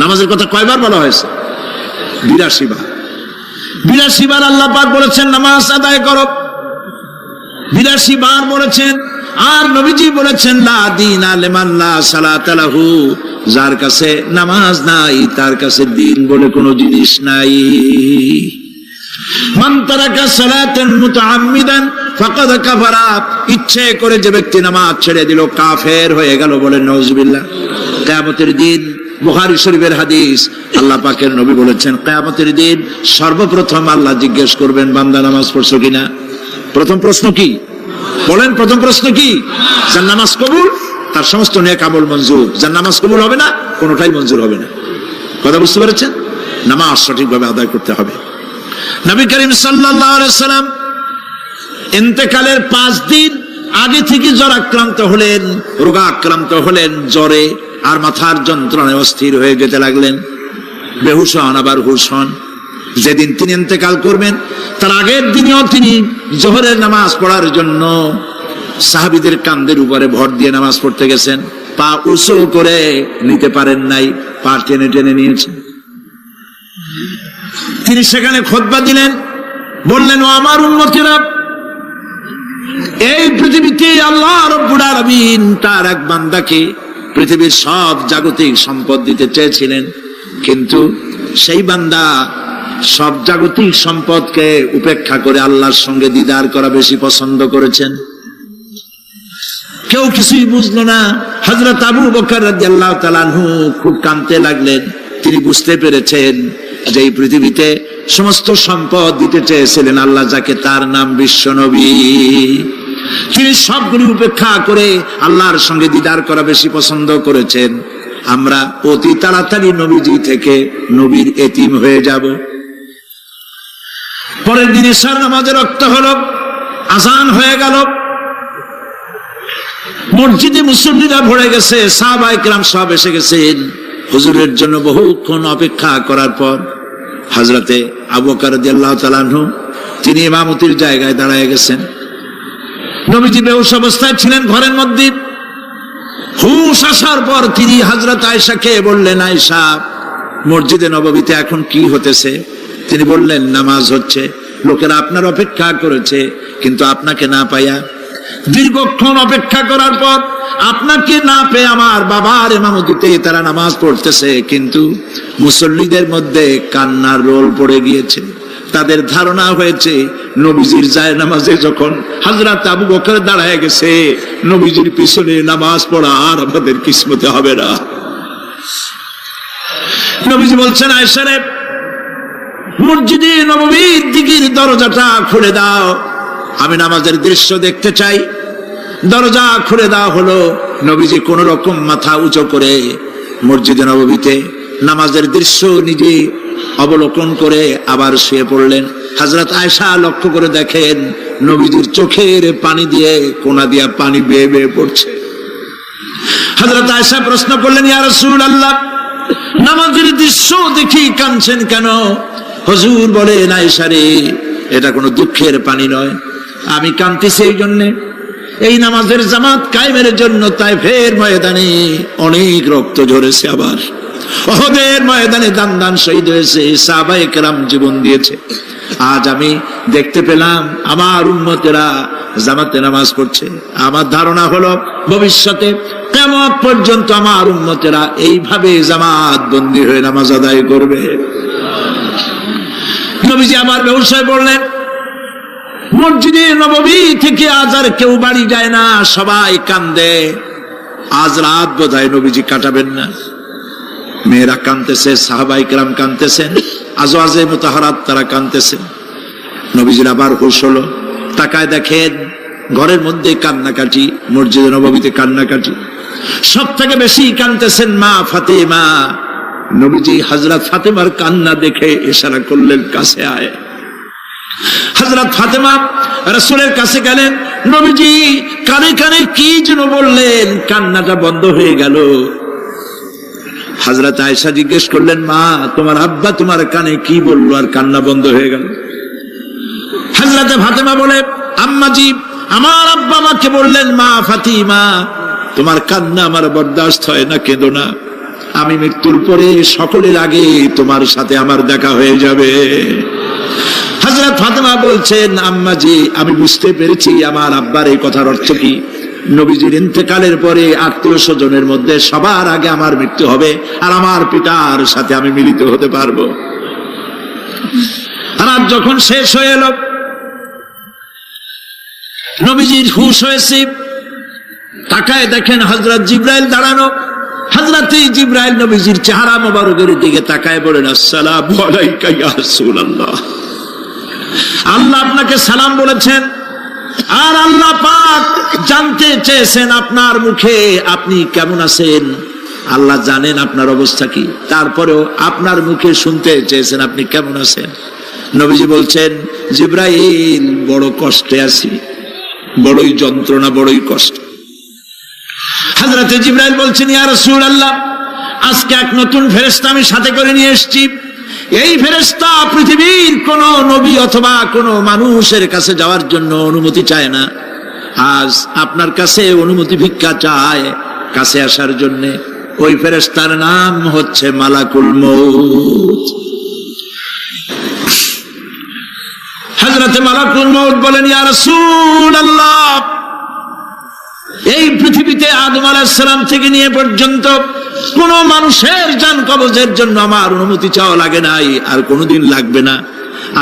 নামাজের কথা কয়বার বলা হয়েছে? 82 বার। 82 বার আল্লাহ পাক বলেছেন নামাজ আদায় করো। 82 বার বলেছেন। আর নবীজি বলেছেন, লা দীনা লিমান লা সালাতা লাহু। যার কাছে নামাজ নাই তার কাছে দিন বলে কোনো জিনিস নাই। মান তারাকা সালাতান মুতাআম্মিদান ফাকাদ কাফারা। ইচ্ছে করে যে ব্যক্তি নামাজ ছেড়ে দিল কাফের হয়ে গেল, বলেন নাউজুবিল্লাহ। কিয়ামতের দিন বুখারী শরীফের হাদিস, আল্লাহ পাকের নবী বলেছেন, কিয়ামতের দিন সর্বপ্রথম আল্লাহ জিজ্ঞেস করবেন, বান্দা নামাজ পড়ছো কিনা? প্রথম প্রশ্ন কি বলেন? প্রথম প্রশ্ন কি? যার নামাজ কবুল তার সমস্ত নেক আমল মঞ্জুর, যার নামাজ কবুল হবে না কোনোটাই মঞ্জুর হবে না। কথা বুঝতে পেরেছেন? নামাজ সঠিকভাবে আদায় করতে হবে। নবী করিম সাল্লাল্লাহু আলাইহি ওয়াসাল্লাম ইন্তেকালের 5 দিন আগে থেকে জ্বরাক্রান্ত হলেন, রোগাক্রান্ত হলেন, জ্বরে আর মাথার যন্ত্রণায় অস্থির হয়ে যেতে লাগলেন। বেহুশ হন, আবার হুশ হন। যেদিন তিনি ইন্তেকাল করবেন তার আগের দিনেও তিনি জোহরের নামাজ পড়ার জন্য সাহাবীদের কাঁধের উপরে ভর দিয়ে নামাজ পড়তে গেছেন। পা উঁচু করে নিতে পারেন নাই, পা টেনে টেনে নিয়েছেন। তিনি সেখানে খুতবা দিলেন, বললেন, ও আমার উম্মতেরা, এই পৃথিবীতে আল্লাহ রাব্বুল আলামিন তার এক বান্দাকে পৃথিবীর সব জাগতিক সম্পদ দিতে চেয়েছিলেন, কিন্তু সেই বান্দা সব জাগতিক সম্পদকে উপেক্ষা করে আল্লাহর সঙ্গে দিদার করা বেশি পছন্দ করেছেন। কেউ কিছুই বুঝলো না। হযরত আবু বকর রাদিয়াল্লাহু তাআলা আনহু খুব কাঁদতে লাগলেন। তিনি বুঝতে পেরেছেন যে এই পৃথিবীতে সমস্ত সম্পদ দিতে চেয়েছিলেন আল্লাহ যাকে, তার নাম বিশ্বনবী। তিনি সবগুলি উপেক্ষা করে আল্লাহর সঙ্গে দিদার করা বেশি পছন্দ করেছেন। আমরা অতি তাড়াতাড়ি নবীজি থেকে নবীর এতিম হয়ে যাব। পরের দিন ইশার নামাজের ওয়াক্ত হলো, আযান হয়ে গেল। মসজিদে মুসল্লিরা ভরে গেছে, সাহাবায়ে কেরাম সব এসে গেছেন। হুজুরের জন্য বহুক্ষণ অপেক্ষা করার পর হযরতে আবু বকর রাদিয়াল্লাহু তাআলা আনহু তিনি ইমামতির জায়গায় দাঁড়ায় গেছেন। নবীজি বেহুশ অবস্থায় ছিলেন ঘরের মধ্যে। হুশ আসার পর তিনি হযরত আয়েশাকে বললেন, আয়েশা, মসজিদে নববীতে এখন কি হতেছে? তিনি বললেন, নামাজ হচ্ছে। লোকেরা আপনার অপেক্ষা করেছে, কিন্তু আপনাকে না পাইয়া দীর্ঘক্ষণ অপেক্ষা করার পর আপনাকে না পেয়ে আমার বাবার ইমামতিতে তারা নামাজ পড়তেছে, কিন্তু মুসল্লিদের মধ্যে কান্নার রোল পড়ে গিয়েছে। তাদের ধারণা হয়েছে নবীজির জায়নামাজে যখন হযরত আবু বকর দাঁড়ায় গেছে, নবীজির পিছনে নামাজ পড়া আর আমাদের কিসমতে হবে না। নবীজি বলছেন, আয়েশা রে, মসজিদে নববীর দিকের দরজাটা খুলে দাও, আমি নামাজের দৃশ্য দেখতে চাই। দরজা খুলে দেওয়া হলো। নবীজি কোন রকম মাথা উঁচু করে মসজিদে নববীতে নামাজের দৃশ্য নিজে অবলোকন করে আবার শুয়ে পড়লেন। হযরত আয়েশা লক্ষ্য করে দেখেন নবীজির চোখের পানি দিয়ে কোনা দিয়া পানি বেয়ে বেয়ে পড়ছে। হযরত আয়েশা প্রশ্ন করলেন, ইয়া রাসূলুল্লাহ, নামাজের দৃশ্য দেখি কাঁদছেন কেন? হুজুর বলেন, আয়েশা রে, এটা কোনো দুঃখের পানি নয়, আমি কাঁদতেছি এই জন্যে, এই নামাজের জামাত কায়েমের জন্য তায়েফের ময়দানে অনেক রক্ত ঝরেছে, আবার উহুদের ময়দানে দান দান শহীদ হয়েছে, সাহাবায়ে কেরাম জীবন দিয়েছে। আজ আমি দেখতে পেলাম আমার উম্মতেরা জামাতে নামাজ পড়ছে। আমার ধারণা হলো ভবিষ্যতে কিয়ামত পর্যন্ত আমার উম্মতেরা এইভাবে জামাত বন্দী হয়ে নামাজ আদায় করবে। নবীজি আবার বেহুশ হয়ে পড়লেন। মসজিদে নববী থেকে আজ আর কেউ বাড়ি যায় না, সবাই কান্দে। আজ রাত বোধহয় নবীজি কাটাবেন না। মেয়েরা কাঁদতেছে, সাহাবায়ে কেরাম কাঁদতেছেন, আজওয়াজে মুতাহারাত তারা কাঁদতেছেন। নবীজির আবার হুঁশ হলো, তাকায় দেখেন ঘরের মধ্যে কান্নাকাটি, মসজিদে নববীতে কান্নাকাটি। সব থেকে বেশি কাঁদতেছেন মা ফাতেমা। নবীজি হযরত ফাতেমার কান্না দেখে ইশারা করলেন, কাছে আয়। হযরত ফাতেমা রাসূলের কাছে গেলেন। নবীজি কানে কানে কি যেন বললেন, কান্নাটা বন্ধ হয়ে গেল। হযরত আয়েশা জিজ্ঞেস করলেন, মা, তোমার আব্বা তোমার কানে কি বললো আর কান্না বন্ধ হয়ে গেল? হযরত ফাতেমা বলে, আম্মাজি, আমার আব্বা আমাকে বললেন, মা ফাতিমা, তোমার কান্না আমার বরদাস্ত হয় না, কেঁদো না, আমি মৃত্যুর পরে সকলের আগে তোমার সাথে আমার দেখা হয়ে যাবে। হযরত ফাতেমা বলছেন, আম্মাজি, আমি বুঝতে পেরেছি আমার আব্বার এই কথার অর্থ কি। নবীজির ইন্তেকালের পরে আত্মীয় স্বজনের মধ্যে সবার আগে আমার মৃত্যু হবে, আর আমার পিতার সাথে আমি মিলিত হতে পারবো। রাত যখন শেষ হয়ে এলো, নবীজির হুঁশ হয়েছে, তাকায় দেখেন হযরত জিবরাইল দাঁড়ানো। হযরত জিবরাইল নবীজির চেহারা মোবারকের দিকে তাকায় বলেন, আসসালামু আলাইকা ইয়া রাসূলুল্লাহ, আল্লাহ আপনাকে সালাম বলেছেন, আর আল্লাহ পাক জানতে চেয়েছেন আপনার মুখে আপনি কেমন আছেন। আল্লাহ জানেন আপনার অবস্থা কি, তারপরেও আপনার মুখে শুনতে চেয়েছেন আপনি কেমন আছেন। নবীজি বলছেন, জিবরাইল, বড় কষ্টে আছি, বড়ই যন্ত্রণা, বড়ই কষ্ট। হযরত জিবরাইল বলছেন, ইয়া রাসূলুল্লাহ, আজকে এক নতুন ফেরেশতা আমি সাথে করে নিয়ে এসেছি। এই ফেরেশতা পৃথিবীর কোন নবী অথবা কোন মানুষের কাছে যাওয়ার জন্য অনুমতি চায় না, আজ আপনার কাছে অনুমতি ভিক্ষা চায় কাছে আসার জন্য। ওই ফেরেশতার নাম হচ্ছে মালাকুল মউত। হযরত মালাকুল মউত বলেন, ইয়া রাসূলুল্লাহ, এই পৃথিবীতে আদম আলাইহিস সালাম থেকে নিয়ে পর্যন্ত কোন মানুষের জান কবজের জন্য আমার অনুমতি চাওয়া লাগে নাই, আর কোনোদিন লাগবে না।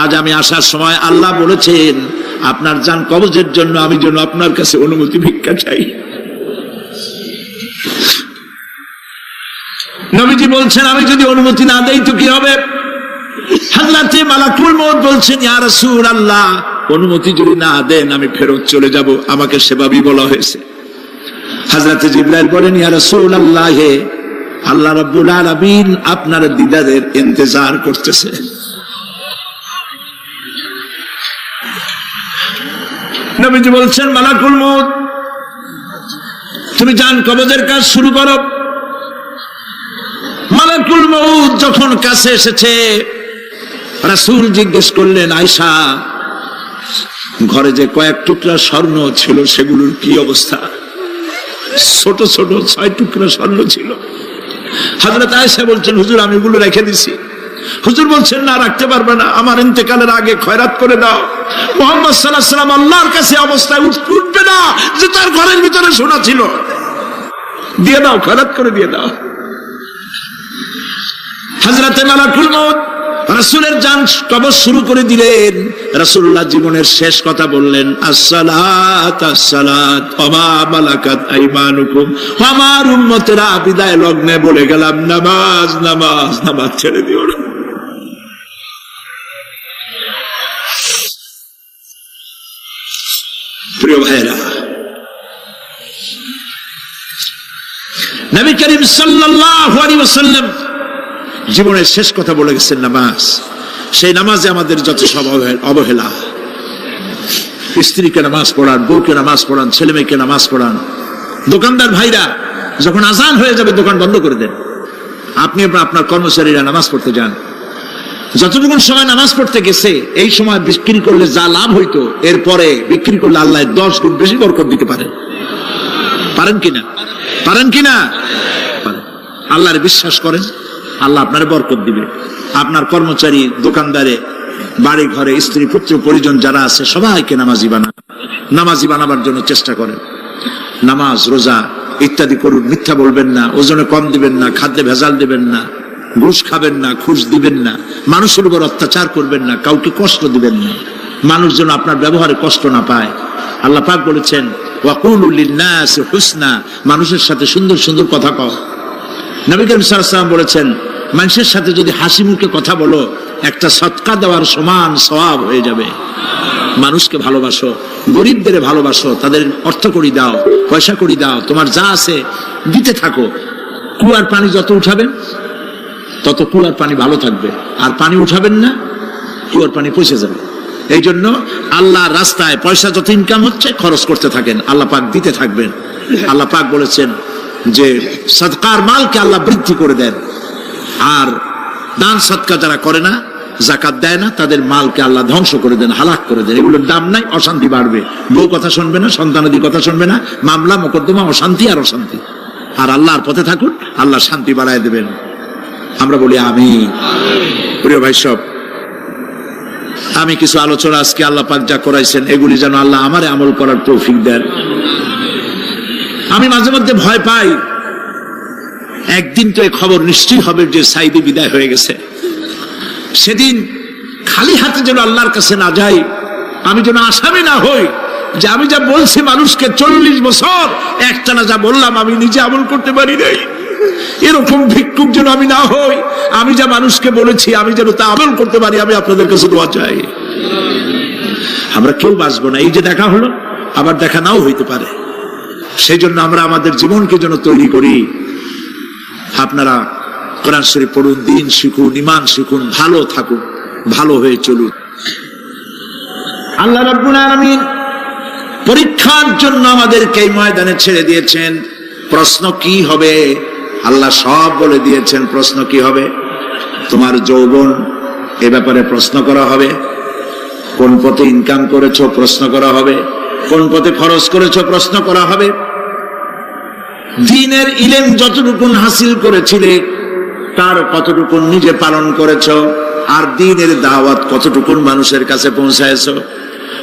আজ আমি আসার সময় আল্লাহ বলেছেন আপনার জান কবজের জন্য আমি যেন আপনার কাছে অনুমতি ভিক্ষা চাই। নবীজি বলছেন, আমি যদি অনুমতি না দেই তো কি হবে? হযরত মালাকুল মউত বলছেন, ইয়া রাসূলুল্লাহ, অনুমতি যদি না দেন আমি ফেরত চলে যাব, আমাকে সেভাবেই বলা হয়েছে। হযরত জিবরাইল বলেন, ইয়া রাসূলুল্লাহ, আল্লাহ রাব্বুল আলামিন আপনার দিদারের ইন্তজার করতেছে। নবীজি বলছেন, মালাকুল মউত, তুমি জান কবজের কাজ শুরু করো। মালাকুল মউত যখন কাছে এসেছে, রাসূল জিজ্ঞেস করলেন, আয়েশা, ঘরে যে কয়েক টুকরা স্বর্ণ ছিল সেগুলোর কি অবস্থা? ছোট ছোট 6 টুকরা স্বর্ণ ছিল। হযরত আয়েশা বলছেন, হুজুর, আমি এগুলো রেখে দিছি। হুজুর বলছেন, না, রাখতে পারবে না, আমার ইন্তেকালের আগে খয়রাত করে দাও। মুহাম্মদ সাল্লাল্লাহু আলাইহি ওয়াসাল্লাম আল্লাহর কাছে অবস্থায় উঠবে না যে তার ঘরের ভিতরে সোনা ছিল, দিয়ে দাও, খয়রাত করে দিয়ে দাও। হযরত মালাকুল মউত রাসূলের জান কবজ শুরু করে দিলেন। রাসূলুল্লাহ জীবনের শেষ কথা বললেন, আসসালাত আসসালাত ওয়া মা মালাকাত আইমানুকুম। আমার উম্মতেরা বিদায় লগ্নে বলে গেলাম, নামাজ নামাজ নামাজ ছেড়ে দিও না। প্রিয় ভাইরা, নবী করিম সাল্লাল্লাহু আলাইহি ওয়াসাল্লাম জীবনের শেষ কথা বলে গেছেন নামাজ। সেই নামাজে আমাদের যত সব অবহেলা, স্ত্রীকে নামাজ পড়ান, বউকে নামাজ পড়ান, ছেলে মেয়েকে নামাজ পড়ান। দোকানদার ভাইরা যখন আজান হয়ে যাবে দোকান বন্ধ করে দেন, আপনি আপনার কর্মচারীরা নামাজ পড়তে যান। যতটুকু সময় নামাজ পড়তে গেছে এই সময় বিক্রি করলে যা লাভ হইতো এরপরে বিক্রি করলে আল্লাহ 10 গুণ বেশি বরকত দিতে পারেন। পারেন কিনা? পারেন কিনা? আল্লাহরে বিশ্বাস করেন, আল্লাহ আপনার বরকত দিবে। আপনার কর্মচারী, দোকানদারে, বাড়ি ঘরে স্ত্রী পুত্র পরিজন যারা আছে সবাইকে নামাজি বানান। নামাজি বানাবার জন্য চেষ্টা করেন। নামাজ, রোজা ইত্যাদি করুন। মিথ্যা বলবেন না, ওজনে কম দিবেন না, খাদ্যে ভেজাল দিবেন না, ঘুষ খাবেন না, ঘুষ দিবেন না, মানুষের উপর অত্যাচার করবেন না, কাউকে কষ্ট দিবেন না, মানুষ যেন আপনার ব্যবহারে কষ্ট না পায়। আল্লাহ পাক বলেছেন ওয়াকুলু লিন-নাসি হুসনা, মানুষের সাথে সুন্দর সুন্দর কথা কও। নবী করিম সাল্লাল্লাহু আলাইহি ওয়াসাল্লাম বলেছেন মানুষের সাথে যদি হাসি মুখে কথা বলো একটা সদকা দেওয়ার সমান সওয়াব হয়ে যাবে। মানুষকে ভালোবাসো, গরিবদের ভালোবাসো, তাদের অর্থ কড়ি দাও, পয়সা কড়ি দাও, তোমার যা আছে দিতে থাকো। কুয়ার পানি যত উঠাবেন তত কুয়ার পানি ভালো থাকবে, আর পানি উঠাবেন না কুয়ার পানি পচে যাবে। এই জন্য আল্লাহর রাস্তায় পয়সা যত ইনকাম হচ্ছে খরচ করতে থাকেন, আল্লাহ পাক দিতে থাকবেন। আল্লাহ পাক বলেছেন যে সদকার মালকে আল্লাহ বৃদ্ধি করে দেন, আর দান সদকা যারা করে না, যাকাত দেয় না, তাদের মালকে আল্লাহ ধ্বংস করে দেন, হালাক করে দেন। এগুলোর দাম নাই, অশান্তি বাড়বে, বউ কথা শুনবে না, সন্তানাদি কথা শুনবে না, মামলা মোকদ্দমা, অশান্তি আর অশান্তি। আর আল্লাহর পথে থাকুন, আল্লাহ শান্তি বাড়ায় দেবেন। আমরা বলি আমিন। প্রিয় ভাই সব, আমি কিছু আলোচনা আজকে আল্লাহ পাক যা করাইছেন এগুলি যেন আল্লাহ আমারে আমল করার তৌফিক দেন। আমি মাঝে মধ্যে ভয় পাই, একদিন তো এই খবর নিশ্চয়ই হবে যে সাইদি বিদায় হয়ে গেছে। সেদিন খালি হাতে যেন আল্লাহর কাছে না যাই, আমি যেন আসামি না হই যে আমি যা বলছি মানুষকে 40 বছর একটানা যা বললাম আমি নিজে আমল করতে পারি নাই। এরকম ভিক্ষুক যেন আমি না হই, আমি যা মানুষকে বলেছি আমি যেন তা আমল করতে পারি। আমি আপনাদের কাছে দোয়া চাই। আমরা কেউ বাঁচবো না, এই যে দেখা হলো আবার দেখা নাও হইতে পারে। সেই জন্য আমরা আমাদের জীবনকে যেন তৈরি করি। আপনারা কোরআন শরীফ পড়ুন, দিন শিখুন, ঈমান শিখুন, ভালো থাকুন, ভালো হয়ে চলুন। আল্লাহ রাব্বুল আলামিন পরীক্ষার জন্য আমাদেরকে এই ময়দানে ছেড়ে দিয়েছেন। প্রশ্ন কি হবে আল্লাহ সব বলে দিয়েছেন। প্রশ্ন কি হবে? তোমার যৌবন, এ ব্যাপারে প্রশ্ন করা হবে। কোন পথে ইনকাম করেছো প্রশ্ন করা হবে। কোন পথে খরচ করেছো প্রশ্ন করা হবে। দ্বীনের ইলম যতটুকু হাসিল করেছিলে তার কতটুকু নিজে পালন করেছো, আর দ্বীনের দাওয়াত কতটুকু মানুষের কাছে পৌঁছায়ছো।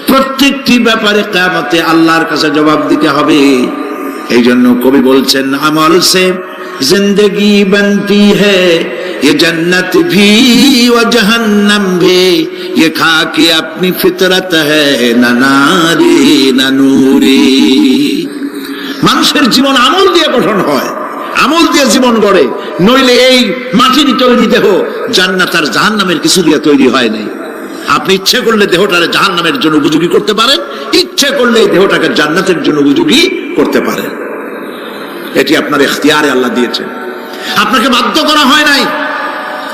প্রত্যেকটি ব্যাপারে কিয়ামতে আল্লাহর কাছে জবাব দিতে হবে। এই জন্য কবি বলছেন আমল সে जिंदगी बनती है ये जन्नत भी व जहन्नम भी ये खाके अपनी फितरत है ना नारी ना नूरी। মানুষের জীবন আমল দিয়ে গঠন হয়, আমল দিয়ে জীবন গড়ে, নইলে এই মাটির তৈরি দেহ জান্নাত আর জাহান্নামের কিছু দিয়ে তৈরি হয় নাই। আপনি ইচ্ছে করলে দেহটাকে জাহান্নামের জন্য উপযোগী করতে পারেন, ইচ্ছে করলে এই দেহটাকে জান্নাতের জন্য উপযোগী করতে পারেন। এটি আপনার ইখতিয়ারে আল্লাহ দিয়েছেন, আপনাকে বাধ্য করা হয় নাই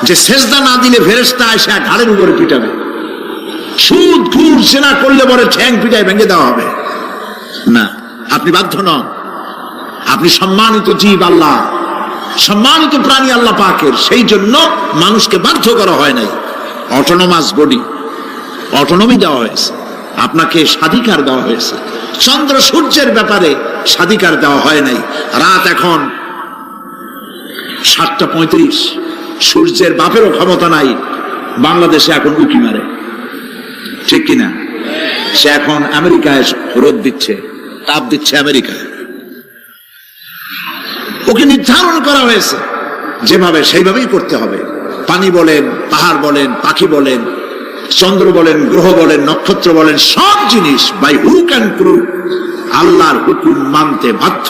যে সেজদা না দিলে ফেরেশতা এসে ঘাড়ের উপরে পিটাবে, সুদ ঘুষ জেনা করলে পরে ঠ্যাং পিটায় ভেঙে দেওয়া হবে না। আপনি বাধ্য নন। আপনি সম্মানিত জীব, আল্লাহ সম্মানিত প্রাণী আল্লাহ পাকের। সেই জন্য মানুষকে বাধ্য করা হয় নাই। অটোনোমাস বডি, অটোনমি দেওয়া হয়েছে, আপনাকে স্বাধিকার দেওয়া হয়েছে। চন্দ্র সূর্যের ব্যাপারে স্বাধিকার দেওয়া হয় নাই। রাত এখন 7:35, সূর্যের বাপেরও ক্ষমতা নাই বাংলাদেশে এখন উঁকি মারে, ঠিক কিনা? সে এখন আমেরিকায় রোদ দিচ্ছে, তাপ দিচ্ছে আমেরিকায়। ওকে নির্ধারণ করা হয়েছে যেভাবে সেইভাবেই করতে হবে। পানি বলেন, পাহাড় বলেন, পাখি বলেন, চন্দ্র বলেন, গ্রহ বলেন, নক্ষত্র বলেন, সব জিনিস বাই হুক অ্যান্ড ক্রুক আল্লাহর হুকুম মানতে বাধ্য।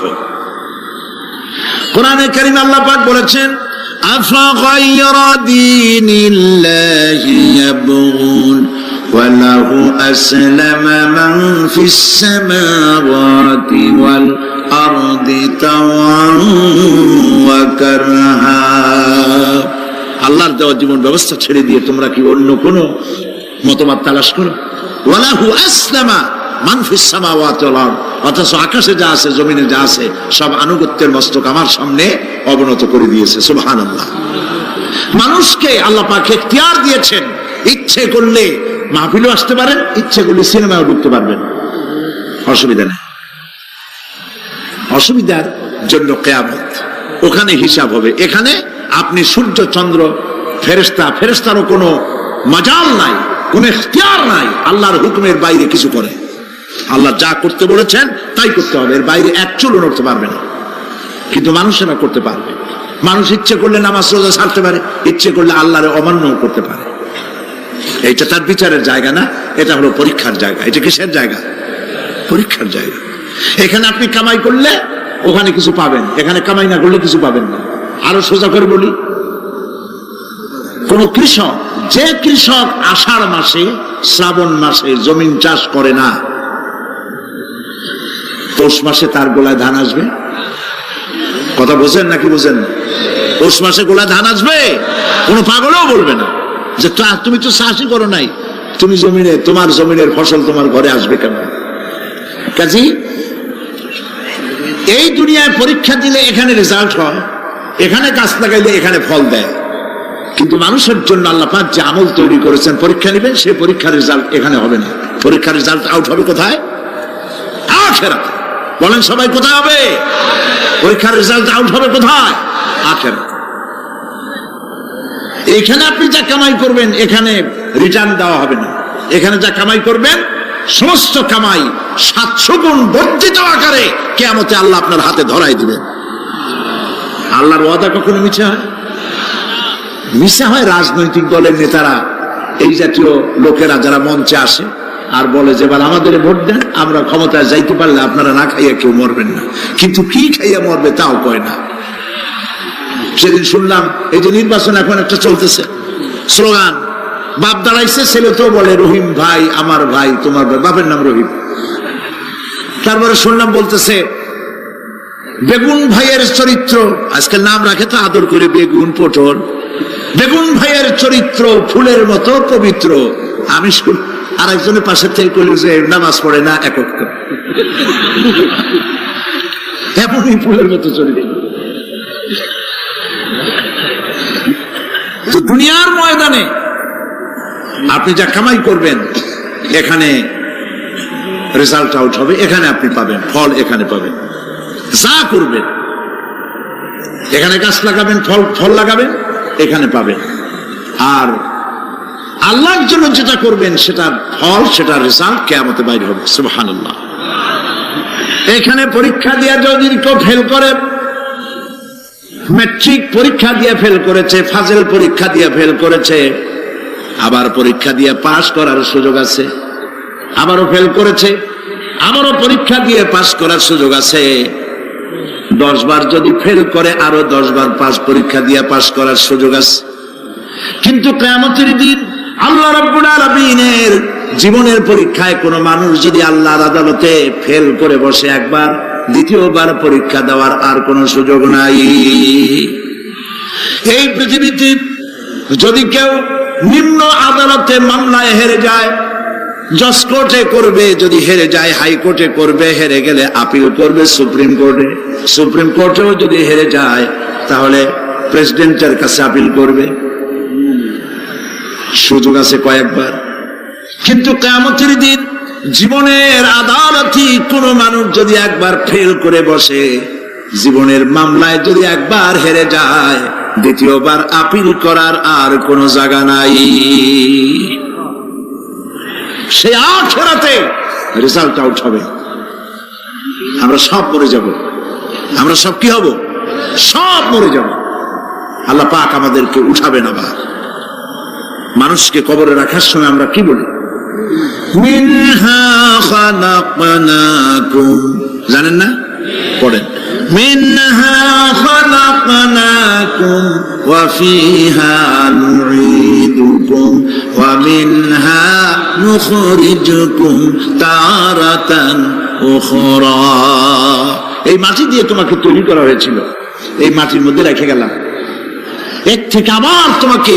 কোরআনে কারীম আল্লাহ পাক বলেছেন আফাগায়রা দীনিল্লাহি ইয়াবগুন ওয়া লাহু আসলামা মান ফিস সামাওয়াতি ওয়াল আরদি তাওয়ান كرها আল্লাহর দেওয়া জীবন ব্যবস্থা ছেড়ে দিয়ে তোমরা কি অন্য কোনো মতবাদ তালাশ করো? ওয়ালাহু আসলামা মান ফিস সামাওয়াতি ওয়াল আরদ, অথচ আকাশে যা আছে জমিনে যা আছে সব আনুগত্যের মস্তক আমার সামনে অবনত করে দিয়েছে। সুবহানাল্লাহ। মানুষকে আল্লাহ পাক ইখতিয়ার দিয়েছেন, ইচ্ছে করলে মাহফিলও আসতে পারেন, ইচ্ছে করলে সিনেমাও ঢুকতে পারবেন, অসুবিধা নেই। অসুবিধার জন্য কিয়ামত, ওখানে হিসাব হবে। এখানে আপনি সূর্য চন্দ্র ফেরেশতারও কোনো মাজাল নাই, কোনো ইখতিয়ার নাই আল্লাহর হুকুমের বাইরে কিছু করে। আল্লাহ যা করতে বলেছেন তাই করতে হবে, এর বাইরে এক চুলও নড়তে পারবে না। কিন্তু মানুষেরা করতে পারবে। মানুষ ইচ্ছে করলে নামাজ রোজা ছাড়তে পারে, ইচ্ছে করলে আল্লাহর অমান্য করতে পারে। এইটা তার বিচারের জায়গা না, এটা হলো পরীক্ষার জায়গা। এটা কিসের জায়গা? পরীক্ষার জায়গা। এখানে আপনি কামাই করলে ওখানে কিছু পাবেন, এখানে কামাই না করলে কিছু পাবেন না। আরো সোজা করে বলি, কোন কৃষক, যে কৃষক আষাঢ় মাসে শ্রাবণ মাসে জমিন চাষ করে না, পৌষ মাসে তার গোলায় ধান আসবে? কথা বোঝেন নাকি বোঝেন না? পৌষ মাসে গোলায় ধান আসবে? কোনো পাগলও বলবে না যে তুমি তো চাষই করো নাই, তুমি জমিনে, তোমার জমিনের ফসল তোমার ঘরে আসবে কেন? কাজী এই দুনিয়ায় পরীক্ষা দিলে এখানে রেজাল্ট হয়, এখানে গাছ লাগাইলে এখানে ফল দেয়। কিন্তু মানুষের জন্য আল্লাহ পাক যে আমল তৈরি করেছেন, পরীক্ষা নেবেন, সেই পরীক্ষার রেজাল্ট এখানে হবে না। পরীক্ষার রেজাল্ট আউট হবে কোথায়? আখিরাতে। বলেন সবাই, কোথায় হবে? পরীক্ষার রেজাল্ট আউট হবে কোথায়? আখিরাতে। এখানে আপনি যা কামাই করবেন এখানে রিটার্ন দেওয়া হবে না। এখানে যা কামাই করবেন সমস্ত কামাই 700 গুণ বর্ধিত আকারে কিয়ামতে আল্লাহ আপনার হাতে ধরাই দিবেন। আল্লাহর ওয়াদা কখনো মিথ্যা হয়? মিথ্যা হয় রাজনৈতিক দলের নেতারা, এই জাতীয় লোকেরা যারা মঞ্চে আসে আর বলে যে এবার আমাদের ভোট দেন, আমরা ক্ষমতায় যাইতে পারলে আপনারা না খাইয়া কেউ মরবেন না। কিন্তু কি খাইয়া মরবে তাও কয় না। সেদিন শুনলাম এই যে নির্বাচন এখন একটা চলতেছে, স্লোগান বাপ দাঁড়াইছে, ছেলে তো বলে রহিম ভাই আমার ভাই, তোমার ভাই, বাপের নাম রহিম। তারপরে শুনলাম বলতেছে বেগুন ভাইয়ের চরিত্র, আজকে নাম রাখে তো আদর করে বেগুন পটল, বেগুন ভাইয়ের চরিত্র ফুলের মতো পবিত্র। আমি আর একজনের পাশের থেকে কইল যে নামাজ পড়ে না, একক এমনই ফুলের মতো চরিত্র। তো দুনিয়ার ময়দানে আপনি যা কামাই করবেন এখানে রেজাল্ট আউট হবে, এখানে আপনি পাবেন ফল, এখানে পাবেন। যা করবেন এখানে গাছ লাগাবেন, ফল লাগাবেন, এখানে পাবেন। আর আল্লাহর জন্য যেটা করবেন সেটার ফল, সেটার রেজাল্ট কিয়ামতে বাইরে হবে। সুবহানাল্লাহ। এখানে পরীক্ষা দিয়ে যদি কেউ ফেল করে, ম্যাট্রিক পরীক্ষা দিয়ে ফেল করেছে, ফাজেল পরীক্ষা দিয়ে ফেল করেছে, আবার পরীক্ষা দিয়ে পাস করার সুযোগ আছে, আবারও ফেল করেছে, আবারও পরীক্ষা দিয়ে পাস করার সুযোগ আছে। 10 বার যদি ফেল করে আরো 10 বার পরীক্ষা দিয়ে পাস করার সুযোগ আছে। কিন্তু কিয়ামতের দিন আল্লাহ রাব্বুল আলামিনের জীবনের পরীক্ষায় কোন মানুষ যদি আল্লাহর আদালতে ফেল করে বসে একবার, দ্বিতীয়বার পরীক্ষা দেওয়ার আর কোনো সুযোগ নাই। এই পৃথিবীতে যদি কেউ নিম্ন আদালতে মামলায় হেরে যায়, জজ কোর্টে করবে, যদি হেরে যায় হাইকোর্টে করবে, হেরে গেলে আপিল করবে সুপ্রিম কোর্টে, সুপ্রিম কোর্টেও যদি হেরে যায় তাহলে প্রেসিডেন্টের কাছে আপিল করবে। সুযোগ আছে কয়েকবার। কিন্তু কিয়ামতের দিন জীবনের আদালতে কোন মানুষ যদি একবার ফেল করে বসে, জীবনের মামলায় যদি একবার হেরে যায়, দ্বিতীয়বার আপিল করার আর কোন জায়গা নাই। সে আখিরাতে রেজাল্ট আউট হবে। আমরা সব মরে যাব, আমরা সব কি হব? সব মরে যাব। আল্লাহ পাক আমাদেরকে উঠাবেন আবার। মানুষকে কবরে রাখার সময় আমরা কি বলি? মিনহা খালাকনাকুম, জানেন না? পড়েন, মিনহা খালাকনাকুম ওয়া ফিহা নুঈদুকুম ওয়া মিনহা নুখরিজুকুম তারাতান উখরা। এই মাটি দিয়ে তোমাকে তৈরি করা হয়েছিল, এই মাটির মধ্যে রেখে গেলাম, এর থেকে আবার তোমাকে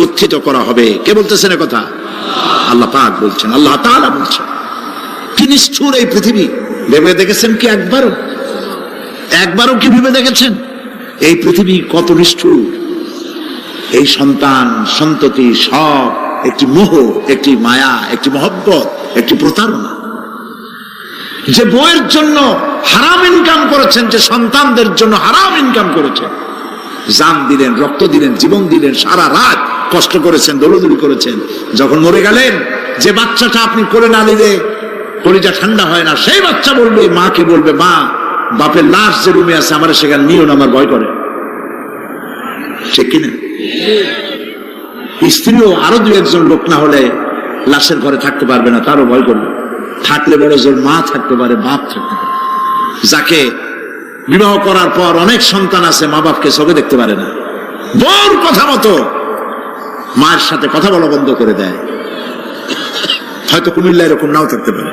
উত্থিত করা হবে। কে বলতেছেন এ কথা? আল্লাহ পাক বলছেন, আল্লাহ তাআলা বলছেন। কি নিষ্ঠুর এই পৃথিবী! ভেবে দেখেছেন কি একবারও কি ভেবে দেখেছেন এই পৃথিবী কত নিষ্ঠুর? এই সন্তান সন্ততি সব একটি মোহ, একটি মায়া, একটি মহব্বত, একটি প্রতারণা। যে বউয়ের জন্য হারাম ইনকাম করেছেন, যে সন্তানদের জন্য হারাম ইনকাম করেছেন, জান দিলেন, রক্ত দিলেন, জীবন দিলেন, সারা রাত কষ্ট করেছেন, দৌড়দৌড়ি করেছেন, যখন মরে গেলেন, যে বাচ্চাটা আপনি করে না নিলে কলিজা ঠান্ডা হয় না, সেই বাচ্চা বলবে, মাকে বলবে, মা বাপের লাশ যে রুমে আছে আমার সেখানে নিও না, আমার ভয় করে। ঠিক কিনা? স্ত্রীও আরো দু একজন লোক না হলে লাশের ঘরে থাকতে পারবে না, তারও ভয় করবে। থাকলে বড় জোর মা থাকতে পারে, বাপ থাকতে পারে। যাকে বিবাহ করার পর অনেক সন্তান আছে, মা বাপকে চোখে দেখতে পারে না, বউর কথা মতো মায়ের সাথে কথা বলা বন্ধ করে দেয়। হয়তো কুমিল্লা এরকম নাও থাকতে পারে,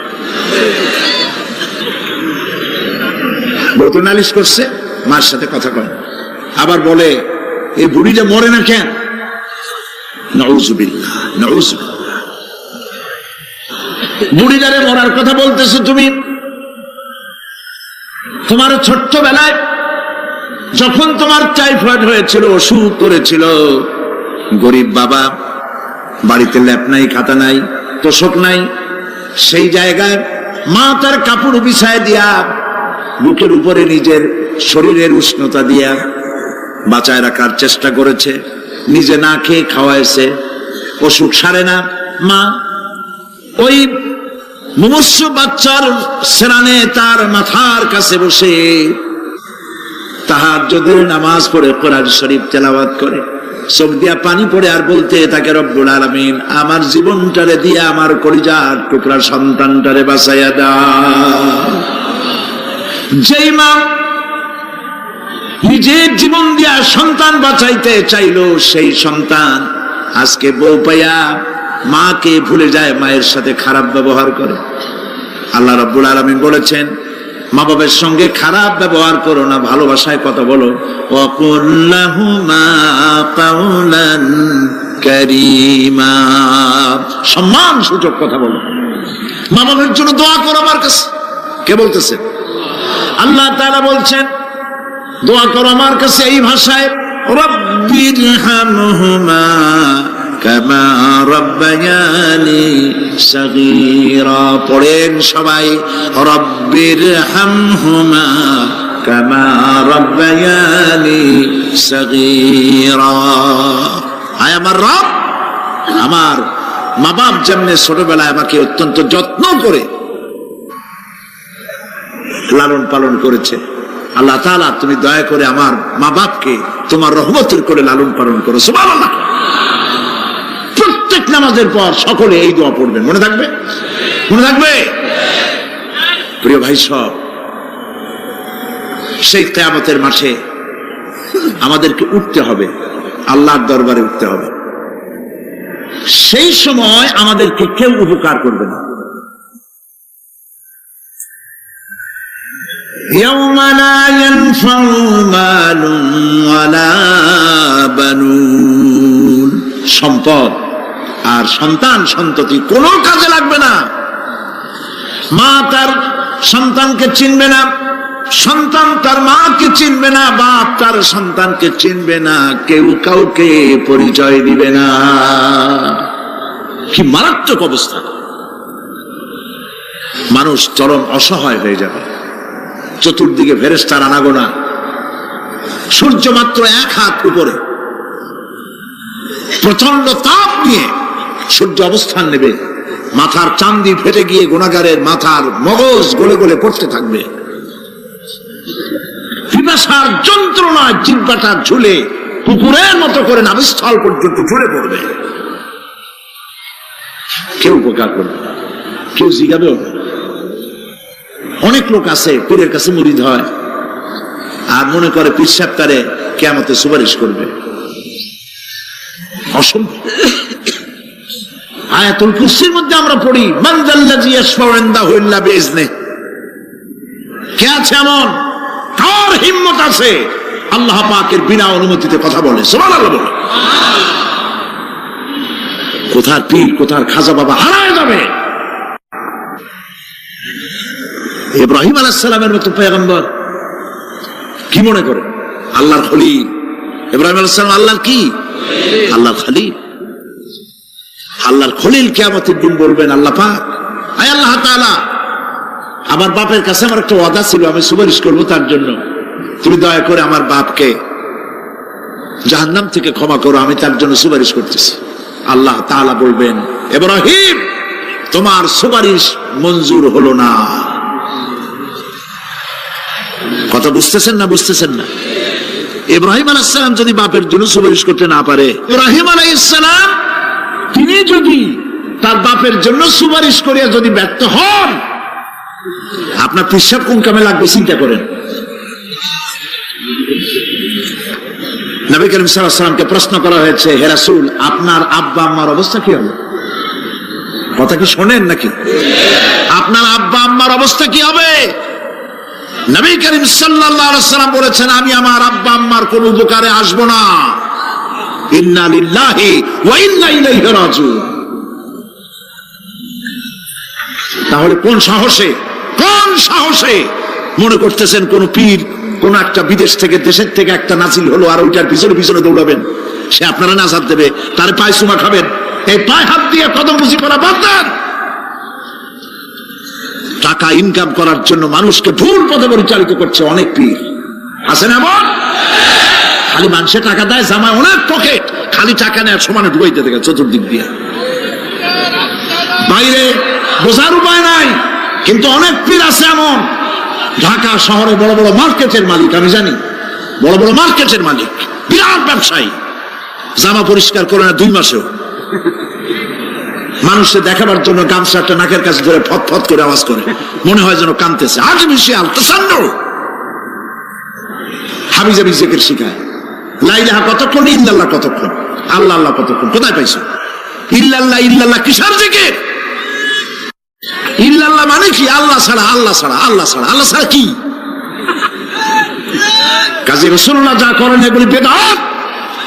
বউ তো নালিশ করছে, মায়ের সাথে কথা কয়। আবার বলে, এই বুড়িটা মরে না কেন? নাউযুবিল্লাহ, নাউযুবিল্লাহ। বুড়িটারে মরার কথা বলতেছো তুমি? তোমার ছোট্টবেলায় যখন তোমার টাইফয়েড হয়েছিল, ওষুধ করেছিল, গরিব বাবা, বাড়িতে ল্যাপ নাই, খাতা নাই, তোষক নাই, সেই জায়গায় মা তার কাপড় বিছায় দিয়া বুকের উপরে নিজের শরীরের উষ্ণতা দিয়া বাঁচায় রাখার চেষ্টা করেছে, নিজে না খেয়ে খাওয়াইছে, অসুখ সারে না। মা ওই মুমূর্ষ বাচ্চার সেরানে তার মাথার কাছে বসে তাহাজ্জুদের নামাজ পড়ে কোরআন শরীফ তেলাওয়াত করে, চোখ দিয়া পানি পড়ে, আর বলতে তাকে, রব্বুল আলামিন আমার জীবনটারে দিয়ে আমার কলিজার টুকরা সন্তানটারে বাঁচাইয়া দাও। যেই মা নিজের জীবন দিয়া সন্তান বাঁচাইতে চাইলো, সেই সন্তান আজকে বউ পাইয়া মাকে ভুলে যায়, মায়ের সাথে খারাপ ব্যবহার করে। আল্লাহ রাব্বুল আলামিন বলেছেন, মা বাবার সঙ্গে খারাপ ব্যবহার করো না, ভালোবাসায় কথা বলো। ওয়াকুল লাহুমা কাওলান কারীমা, সম্মান সূচক কথা বলো। মা বাবার জন্য দোয়া করো আমার কাছে। কে বলতেছে? আল্লাহ তাআলা বলছেন, দোয়া করো আমার কাছে এই ভাষায়, রব্বিরহামহুমা কামা রাব্বায়ানি সাগীরা। পড়েন সবাই, রব্বিরহামহুমা কামা রাব্বায়ানি সাগীরা। আয় আমার রব, আমার মা বাপ যেমনে ছোটবেলায় আমাকে অত্যন্ত যত্ন করে লালন পালন করেছে, আল্লাহ তাআলা তুমি দয়া করে আমার মা বাপকে তোমার রহমতের করে লালন পালন করো। সুবহানাল্লাহ। প্রত্যেক নামাজের পর সকলে এই দোয়া পড়বেন, মনে থাকবে? মনে থাকবে? প্রিয় ভাই সব, সেই কিয়ামতের মাঠে আমাদেরকে উঠতে হবে, আল্লাহর দরবারে উঠতে হবে। সেই সময় আমাদেরকে কেউ উপকার করবে না। يوم لا ينفع مال ولا بنون, সম্পদ আর সন্তান সন্ততি কোনো কাজে লাগবে না। মা তার সন্তানকে চিনবে না, সন্তান তার মাকে চিনবে না, বাপ তার সন্তানকে চিনবে না, কেউ কাউকে পরিচয় দিবে না। কি মারাত্মক অবস্থা! মানুষ চরম অসহায় হয়ে যাবে। চতুর্দিকে ফেরেশতার আনাগোনা, সূর্য মাত্র 1 হাত উপরে, প্রচন্ড তাপ নিয়ে সূর্য অবস্থান নেবে, মাথার চান্দি ফেটে গিয়ে গুনাহগারের মাথার মগজ গলে গলে পড়তে থাকবে। পিপাসার যন্ত্রণায় জিহ্বাটা ঝুলে কুকুরের মতো করে নাভিস্থল পর্যন্ত ঝুলে পড়বে। কেউ উপকার করবে না, কেউ জিজ্ঞাবেও না। অনেক লোক আছে পীরের কাছে মুরিদ হয় আর মনে করে পীর সাহেব তারে কিয়ামতে সুপারিশ করবে। অসম্ভব। আয়াতুল কুরসির মধ্যে আমরা পড়ি, মান যাল্লাযী ইয়াশফাউ ইনদাহু ইল্লা বিইজনিহি। কে আছে এমন হিম্মত আছে আল্লাহ পাকের বিনা অনুমতিতে কথা বলে। সুবহানাল্লাহ বলে। কোথার পীর কোথার খাজা বাবা হারায় যাবে। ইব্রাহিম আলাইহিস সালামের মতো পয়গম্বর কি মনে করে আল্লাহর খলিল। ইব্রাহিম আলাইহিস সালাম আল্লাহর কি? আল্লাহর খলিল। আল্লাহর খলিল কিয়ামতের দিন বলবেন আল্লাহ পাক, আয় আল্লাহ তাআলা, আমার বাপের কাছে আমার একটা ওয়াদা ছিল, আমি সুপারিশ করবো তার জন্য, তুমি দয়া করে আমার বাপকে জাহান্নাম থেকে ক্ষমা করো, আমি তার জন্য সুপারিশ করতেছি। আল্লাহ তাআলা বলবেন, ইব্রাহিম তোমার সুপারিশ মঞ্জুর হলো না। কথা বুঝতেছেন না? বুঝতেছেন না? ইব্রাহিম আলাইহিস সালাম যদি বাপের জন্য সুপারিশ করতে না পারে, ইব্রাহিম আলাইহিস সালাম তিনি যদি তার বাপের জন্য সুপারিশ করিয়া যদি ব্যর্থ হন, আপনার পিসাব কোন কামে লাগবে চিন্তা করেন। নবী করিম সাল্লাল্লাহু আলাইহি ওয়াসাল্লামকে প্রশ্ন করা হয়েছে, হে রাসূল আপনার আব্বা আম্মার অবস্থা কি হবে? কথা কি শোনেন নাকি? আপনার আব্বা আম্মার অবস্থা কি হবে? নবী করিম সাল্লাল্লাহু আলাইহি ওয়াসাল্লাম বলেছেন, আমি আমার আব্বা আম্মার কোন উপকারে আসব না। ইন্না লিল্লাহি ওয়া ইন্না ইলাইহি রাজিউন। তাহলে কোন সাহসে মনে করতেছেন কোন পীর কোন একটা বিদেশ থেকে দেশের থেকে একটা নাজিল হলো আর ওইটার পিছনে পিছনে দৌড়াবেন, সে আপনারা নাজাত দেবে, তার পায়ে চুমা খাবেন? এই পায়ে হাত দিয়ে কদম বুঝি করা বাদ দেন। টাকা ইনকাম করার জন্য মানুষকে ভুল পথে পরিচালিত করছে অনেক পীর, আছে না? এমন খালি মানুষে টাকা দেয়, জামায় অনেক পকেট, খালি টাকা নেয় সমানে ঢুকাইতে থাকে চতুর্দিক দিয়ে, বাইরে বোঝার উপায় নাই। কিন্তু অনেক পীর আছে এমন, ঢাকা শহরে বড় বড় মার্কেটের মালিক, আমি জানি বড় বড় মার্কেটের মালিক, বিরাট ব্যবসায়ী, জামা পরিষ্কার করে না 2 মাসেও, মানুষকে দেখাবার জন্য গামছাটা নাকের কাছে ধরে ফত ফত করে আওয়াজ করে, মনে হয় যেন কাঁদতেছে। আজ বিশাল তাসান্ন হাবিজাবি জিকির শিখায়, লা ইলাহা কতক্ষণ, ইল্লাল্লাহ কতক্ষণ, আল্লাহ আল্লাহ কতক্ষণ, কোথায় পাইছো? ইল্লাল্লাহ ইল্লাল্লাহ কিসের জিকির? ইল্লাল্লাহ মানে কি? আল্লাহ ছাড়া, আল্লাহ ছাড়া, আল্লাহ ছাড়া, আল্লাহ ছাড়া কি? কাজী রাসূলুল্লাহ যা করেন এগুলি বেদাত।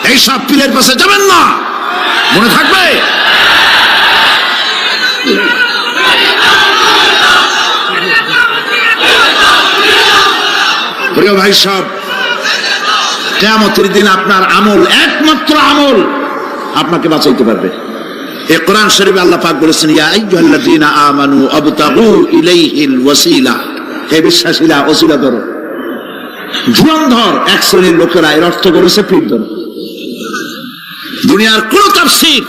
এই সব পীরের পাশে যাবেন না, মনে থাকবে। প্রিয় ভাই সব, কিয়ামতের দিন আপনার আমল, একমাত্র আমল আপনাকে বাঁচাইতে পারবে। এই কোরআন শরীফে আল্লাহ পাক বলেছেন, ইয়া আইয়ুহাল্লাযীনা আমানু আবতাগু ইলাইহিল ওয়াসিলা, হে বিশ্বাসীরা ওসিলা ধরো। ধুরন্ধর এক শ্রেণীর লোকেরা এর অর্থ করেছে পীর ধরো। দুনিয়ার কোন তাফসীর,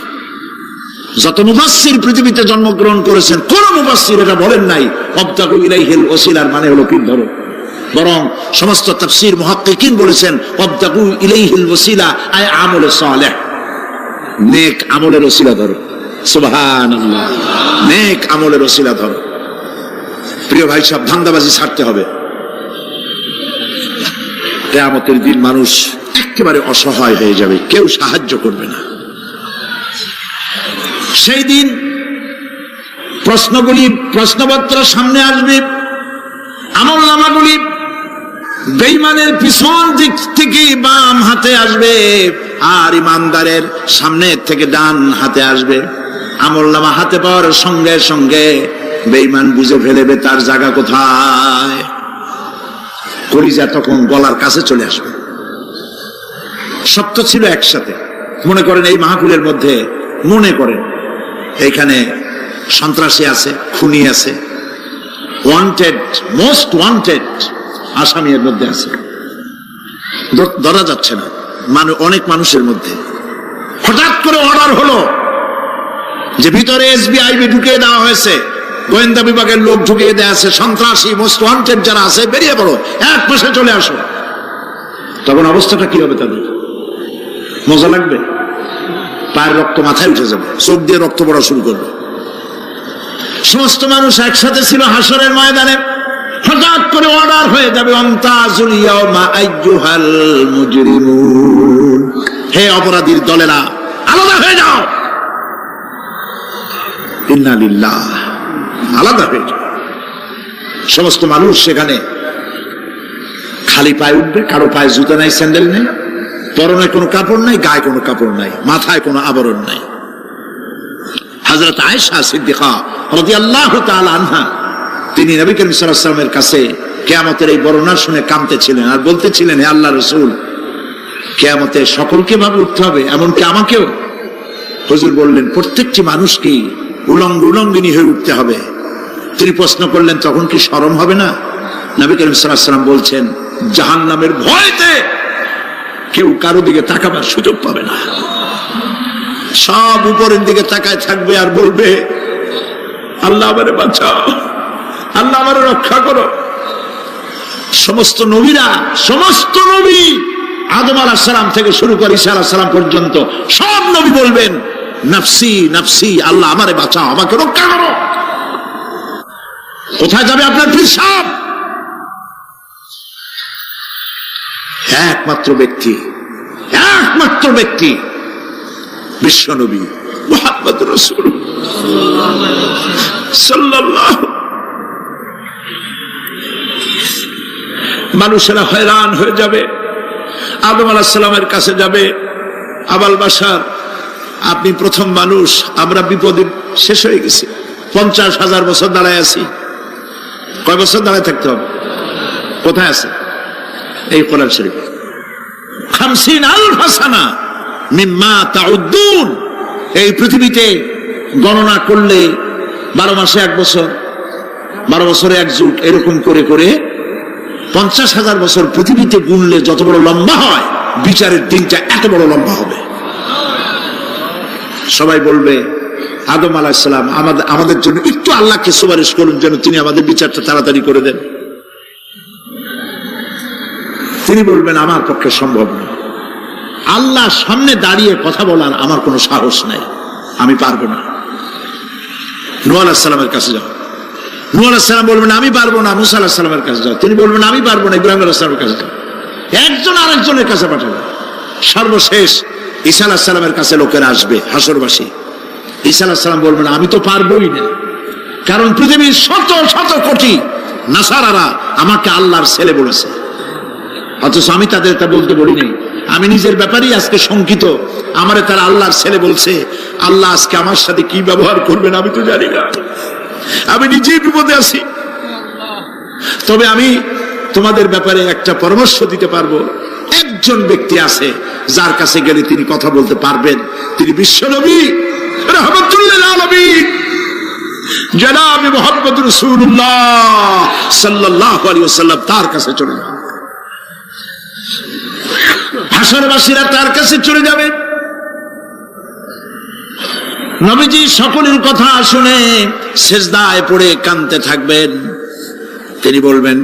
যত মুফাসসির পৃথিবীতে জন্মগ্রহণ করেছেন, কোন মুফাসসির এটা বলেন নাই আবতাগু ইলাইহিল ওয়াসিলার মানে হলো পীর ধরো। বরং সমস্ত তাফসীর মুহাক্কিকিন বলেছেন আবতাগু ইলাইহিল ওয়াসিলা আয় আমলে সালেহ, নেক আমলের ওসিলা ধরো। সুবহানাল্লাহ, নেক আমলের ওসিলা ধরো। প্রিয় ভাই সব, ধান্দাবাজি ছাড়তে হবে। কিয়ামতের দিন মানুষ একেবারে অসহায় হয়ে যাবে, কেউ সাহায্য করবে না। সেই দিন প্রশ্নপত্র সামনে আসবে, আমলনামাগুলি বেঈমানের পিছন দিক থেকে বাম হাতে আসবে আর ইমানদারের সামনে থেকে ডান হাতে আসবে। আমলনামা হাতে পাওয়ার সঙ্গে সঙ্গে বেঈমান বুঝে ফেলবে তার জায়গা কোথায়, কলিজা তখন গলার কাছে চলে আসবে। সত্য ছিল একসাথে। মনে করেন এই মাহফিলের মধ্যে, মনে করেন এইখানে সন্ত্রাসী আছে, খুনি আছে, ওয়ান্টেড, মোস্ট ওয়ান্টেড আসামি এর মধ্যে আছে, ধরা যাচ্ছে না অনেক মানুষের মধ্যে। হঠাৎ করে অর্ডার হলো যে ভিতরে এসবিআইবি ঢুকিয়ে দেওয়া হয়েছে, গোয়েন্দা বিভাগের লোক ঢুকিয়ে দেওয়া আছে, সন্ত্রাসী মোস্ট ওয়ান্টেড যারা আছে বেরিয়ে পড়ো, এক মাসে চলে আসো। তখন অবস্থাটা কি হবে তাদের? মজা লাগবে? পায়ের রক্ত মাথায় উঠে যাবে, চোখ দিয়ে রক্ত পড়া শুরু করবে। সমস্ত মানুষ একসাথে ছিল হাসরের ময়দানে, হঠাৎ করে অর্ডার হয়ে যাবে, আমতাজুল ইয়াওমা আইয়ুহাল মুজরিমুন, হে অপরাধীর দলেরা আলাদা হয়ে যাও। ইন্না লিল্লাহ, আলাদা হয়ে যাও। সমস্ত মানুষ সেখানে খালি পায়ে উঠবে, কারো পায়ে জুতা নাই, স্যান্ডেল নেই, পরনে কোনো কাপড় নাই, গায়ে কোনো কাপড় নাই, মাথায় কোনো আবরণ নাই। হযরত আয়েশা সিদ্দিকা রাদিয়াল্লাহু তাআলা আনহা তিনি নবী করিম সাল্লাল্লাহু আলাইহি ওয়াসাল্লামের কাছে কিয়ামতের এই বর্ণনা শুনে কাঁদতেছিলেন আর বলতেছিলেন, হে আল্লাহর রাসূল, কিয়ামতে সকলকে ভাবে উঠতে হবে, এমনকি আমাকেও? হুজুর বললেন, প্রত্যেকটি মানুষকে উলঙ্গিনী হয়ে উঠতে হবে। তিনি প্রশ্ন করলেন, তখন কি শরম হবে না? নবী করিম সাল্লাল্লাহু আলাইহি ওয়াসাল্লাম বলছেন, জাহান্নামের ভয়তে কেউ কারো দিকে তাকাবার সুযোগ পাবে না। সব উপরের দিকে তাকায় থাকবে আর বলবে, আল্লাহ আমারে বাঁচাও, আল্লাহ আমারে রক্ষা করো। সমস্ত নবী আদম আলাইহিস সালাম থেকে শুরু করে ঈসা আলাইহিস সালাম পর্যন্ত সব নবী বলবেন, নাফসি নাফসি, আল্লাহ আমারে বাঁচাও, আমাকে রক্ষা করো। কোথায় যাবে আপনার পীর সাহেব? একমাত্র ব্যক্তি বিশ্বনবী মুহাম্মদ রাসূলুল্লাহ সাল্লাল্লাহু। মানুষেরা হয়রান হয়ে যাবে, আদম আলাইহিস সালামের কাছে যাবে, আবাল বাশার, আপনি প্রথম মানুষ, আমরা বিপদে শেষ হয়ে গেছি, 50,000 বছর দাঁড়ায় আছি। কয় বছর দাঁড়ায় থাকতে হবে? কোথায় আছে? এই কোরআন শরীফে 50,000 সানা মিম্মা তাউদ্দুন। এই পৃথিবীতে গণনা করলে 12 মাসে 1 বছর, 12 বছরে 1 যুগ, এরকম করে করে 50,000 বছর পৃথিবীতে গুনলে যত বড় লম্বা হয়, বিচারের দিনটা এত বড় লম্বা হবে। সবাই বলবে, আদম আলাইহিস সালাম আমাদের জন্য একটু আল্লাহকে সুপারিশ করুন যেন তিনি আমাদের বিচারটা তাড়াতাড়ি করে দেন। তিনি বলবেন, আমার পক্ষে সম্ভব না, আল্লাহর সামনে দাঁড়িয়ে কথা বলার আমার কোনো সাহস নাই, আমি পারবো না। নূহ আলাইহিস সালামের কাছে যাও। নূহ আলাইহিস সালাম বলবেন, আমি পারবো না। মুসা আলাইহিস সালামের কাছে যাও। তিনি বলবেন, আমি পারবো না। ইব্রাহিম আলাইহিস সালামের কাছে যাও। একজন আরেকজনের কাছে পাঠাবে। সর্বশেষ ঈসা আলাইহিস সালামের কাছে লোকেরা আসবে, হাসরবাসী। ঈসা আলাইহিস সালাম বলবেন, আমি তো পারবোই না, কারণ পৃথিবীর শত শত কোটি নাসারারা আমাকে আল্লাহর ছেলে বলেছে, অথচ আমি তাদের তা বলতে বলিনি। আমি নিজের ব্যাপারেই আজকে শঙ্কিত, আমারে তারা আল্লাহর ছেলে বলছে। আল্লাহ আজকে আমার সাথে কি ব্যবহার করবেন আমি তো জানি না, আমি নিজেই বিপদে আছি। তবে আমি তোমাদের ব্যাপারে একটা পরামর্শ দিতে পারবো। একজন ব্যক্তি আছে যার কাছে গেলে তিনি কথা বলতে পারবেন, তিনি বিশ্বনবী রাহমাতুল্লিল আলামিন জনাব মুহাম্মদ রাসূলুল্লাহ সাল্লাল্লাহু আলাইহি ওয়াসাল্লাম। তার কাছে চলে যান, হাসরবাসীরা তার কাছে চলে যাবে। নবীজি সকলের কথা শুনে সিজদায় পড়ে কাঁদতে থাকবেন। তিনি বলবেন,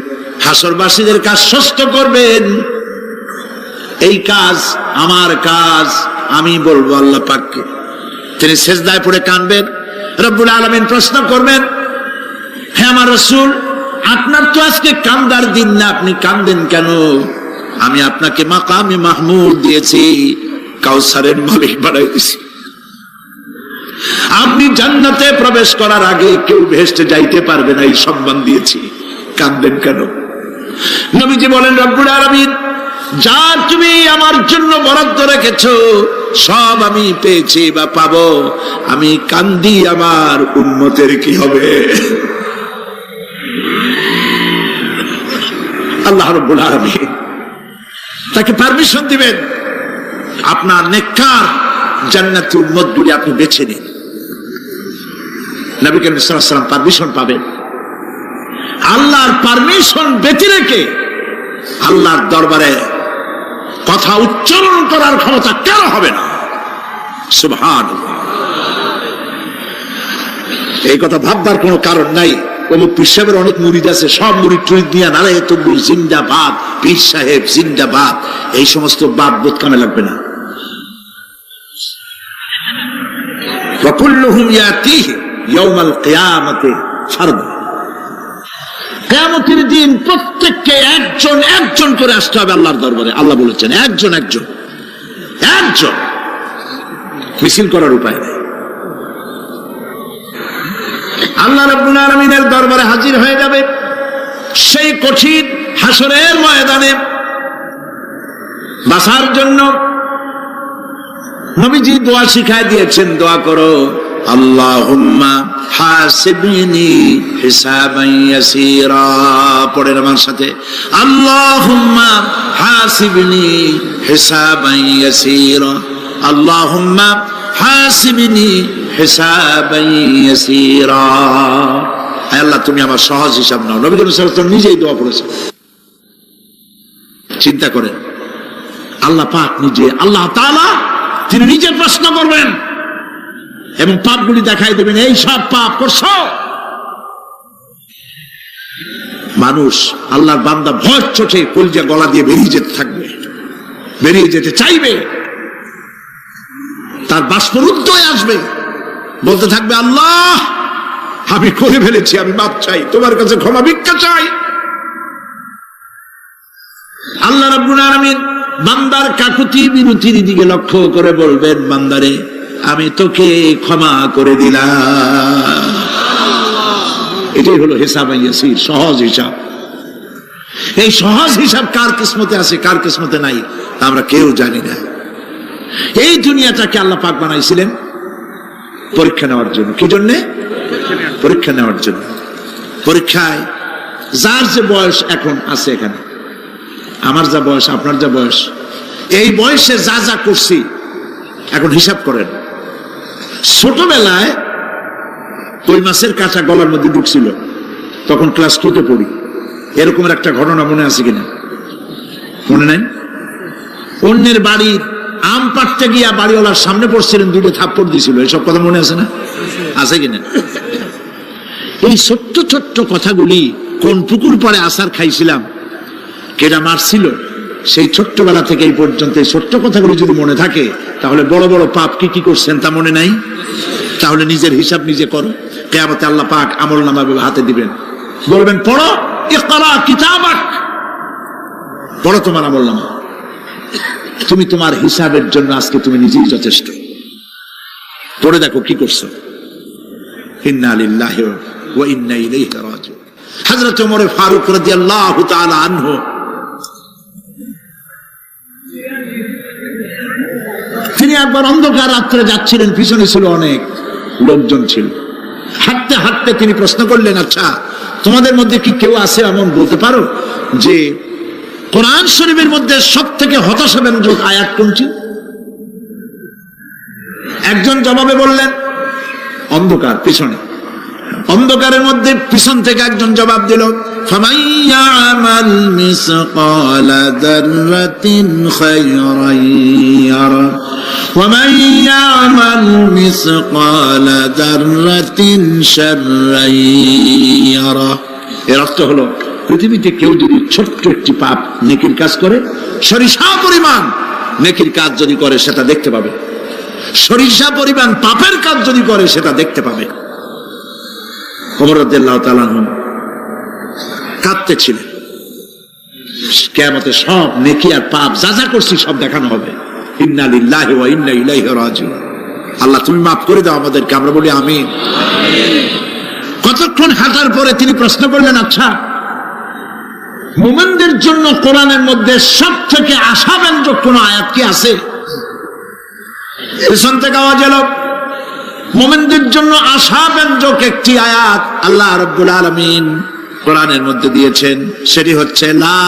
হাসরবাসীদেরকে আশ্বস্ত করবেন, এই কাজ আমার কাজ, আমি বলবো আল্লাহ পাককে। তিনি সিজদায় পড়ে কাঁদবেন। রব্বুল আলামিন প্রশ্ন করবেন, হে আমার রাসূল, আপনার তো আজকে কান্দার দিন না, আপনি কাঁদেন কেন? আমি আপনাকে মাকামে মাহমুদ দিয়েছি, কাউসারের মালিক বানাই দিয়েছি। আপনি জান্নাতে প্রবেশ করার আগে কেউ বেহেশতে যাইতে পারবে না, এই সম্মান দিয়েছি, কাঁদেন কেন? নবীজি বলেন, রব্বুল আলামিন যা তুমি আমার জন্য বরাদ্দ রেখেছো সব আমি পেয়েছি বা পাবো, আমি কান্দি আমার উম্মতের কি হবে? আল্লাহ রাব্বুল আলামিন তাকে পারমিশন দিবেন, আপনার নেককার জান্নাতি উম্মতগুলি আপনি বেছে নিন। নবী করিম সাল্লাল্লাহু আলাইহি ওয়াসাল্লাম পারমিশন পাবেন। আল্লাহর পারমিশন ব্যতি রেখে আল্লাহর দরবারে কথা উচ্চারণ করার ক্ষমতা কেন হবে না? সুবহানাল্লাহ। এই কথা ভাববার কোনো কারণ নাই। অমুক পীর সাহেবের অনেক মুরিদ আছে, সব মুরিদ টুরিদ নিয়ে নারায়ে তাকবীর জিন্দাবাদ, পীর সাহেব জিন্দাবাদ, এই সমস্ত বাদ বোধ কামে লাগবে না। ওয়া কুল্লুহুম ইয়াতিহি ইয়াউমাল কিয়ামাতি ফারদা। কিয়ামতের দিন প্রত্যেককে একজন একজন করে আসতে হবে আল্লাহর দরবারে। আল্লাহ বলেছেন, একজন একজন একজন, মিছিল করার উপায় নেই। আল্লাহ রাব্বুল আলামিনের দরবারে হাজির হয়ে যাবে। সেই কঠিন হাসরের ময়দানে বাঁচার জন্য নবীজি দোয়া শিখায় দিয়েছেন, দোয়া করো, আল্লাহুম্মা হাসিবনি হিসাবান ইয়াসীরা। পড়েন আমার সাথে, আল্লাহুম্মা হাসিবনি হিসাবান ইয়াসীরা, আল্লাহুম্মা হাসিবনি হিসাবান ইয়াসীরা। হে আল্লাহ, তুমি আমার সহজ হিসাব নাও। নবী করিম সাল্লাল্লাহু আলাইহি ওয়াসাল্লাম নিজেই দোয়া করেছেন। চিন্তা করেন, আল্লাহ পাক নিজে, আল্লাহ তাআলা তিনি নিজে প্রশ্ন করবেন এবং পাপগুলি দেখাই দেবেন, এই সব পাপ করছো। মানুষ, আল্লাহর বান্দা ভয় চোটে কলিজা গলা দিয়ে বেরিয়ে যেতে থাকবে, বেরিয়ে যেতে চাইবে, তার বাষ্পরুদ্ধ হয়ে আসবে, বলতে থাকবে, আল্লাহ আমি করে ফেলেছি, আমি মাপ চাই, তোমার কাছে ক্ষমা ভিক্ষা চাই। আল্লাহ রাব্বুল আলামিন বান্দার কাকুতি বিরতির দিকে লক্ষ্য করে বলবেন, বান্দারে আমি তোকে ক্ষমা করে দিলাম। এটাই হলো হিসাব ইয়াসির, সহজ হিসাব। এই সহজ হিসাব কার কিসমতে আছে, কার কিসমতে নাই, আমরা কেউ জানি না। এই দুনিয়াটাকে আল্লাহ পাক বানাইছিলেন পরীক্ষা নেওয়ার জন্য। কি জন্যে? পরীক্ষা নেওয়ার জন্য। পরীক্ষায় যার যে বয়স এখন আছে, এখানে আমার যা বয়স, আপনার যা বয়স, এই বয়সে যা যা করছি এখন হিসাব করেন। ছোটবেলায় কই মাছের কাঁচা গলার মধ্যে ঢুকছিল, তখন ক্লাস 2-তে পড়ি, এরকমের একটা ঘটনা মনে আছে কিনা? মনে নাই? অন্যের বাড়ির আম পাড়তে গিয়া বাড়িওয়ালার সামনে পড়ছিলেন, 2টা থাপ্পড় দিছিল, এসব কথা মনে আছে না? আছে কিনা? এই ছোট্ট ছোট্ট কথাগুলি, কোন পুকুর পাড়ে আসার খাইছিলাম, কেডা মারছিল, সেই ছোট্টবেলা থেকে এই পর্যন্ত এই ছোট্ট কথাগুলো যদি মনে থাকে, তাহলে বড় বড় পাপ কি কি করছেন তা মনে নাই? তাহলে নিজের হিসাব নিজে করো। কিয়ামতে আল্লাহ পাক আমলনামা হাতে দিবেন, বলবেন পড়ো, ইকরা কিতাবাক, পড়ো তোমার আমলনামা। তুমি তোমার হিসাবের জন্য আজকে তুমি নিজেই যথেষ্ট। পড়ে দেখো কি করছো। ইন্না লিল্লাহি ওয়া ইন্না ইলাইহি রাজিউন। হযরত ওমর ফারুক রাদিয়াল্লাহু তাআলা আনহু তিনি একবার অন্ধকার রাত্রে যাচ্ছিলেন, পিছনে ছিল অনেক লোকজন ছিল। হাঁটতে হাঁটতে তিনি প্রশ্ন করলেন, আচ্ছা তোমাদের মধ্যে কি কেউ আছে এমন বলতে পারো যে কোরআন শরীফের মধ্যে সব থেকে হতাশাব্যঞ্জক আয়াত কোনটি? একজন জবাবে বললেন, অন্ধকার, পিছনে অন্ধকারের মধ্যে পিছন থেকে একজন জবাব দিল, ফামান ইয়ামাল মিসকালা যাররাতিন খায়রান ইয়ারা ওয়া মান ইয়ামাল মিসকালা যাররাতিন শাররান ইয়ারা। এর অর্থ হলো, পৃথিবীতে কেউ যদি ছোট্ট একটি পাপ নেকির কাজ করে, সরিষা পরিমাণ নেকির কাজ যদি করে সেটা দেখতে পাবে, সরিষা পরিমাণ পাপের কাজ যদি করে সেটা দেখতে পাবে। ওমর রাদিয়াল্লাহু তাআলা আনহু কাঁদতেছিলেন, কিয়ামতে সব নেকি আর পাপ যা যা করছি সব দেখানো হবে। ইন্না লিল্লাহি ওয়া ইন্না ইলাইহি রাজিউন। আল্লাহ তুমি মাফ করে দাও আমাদেরকে, আমরা বলি আমিন। কতক্ষণ হাঁটার পরে তিনি প্রশ্ন করলেন, আচ্ছা মুমিনদের জন্য কোরআনের মধ্যে সব থেকে আশাব্যঞ্জক কোন আয়াত কি আছে? পেছন থেকে আওয়াজ এলো, মুমিনদের জন্য আশাব্যঞ্জক একটি আয়াত আল্লাহ রাব্বুল আলামিন কোরআনের মধ্যে দিয়েছেন, সেটি হচ্ছে লা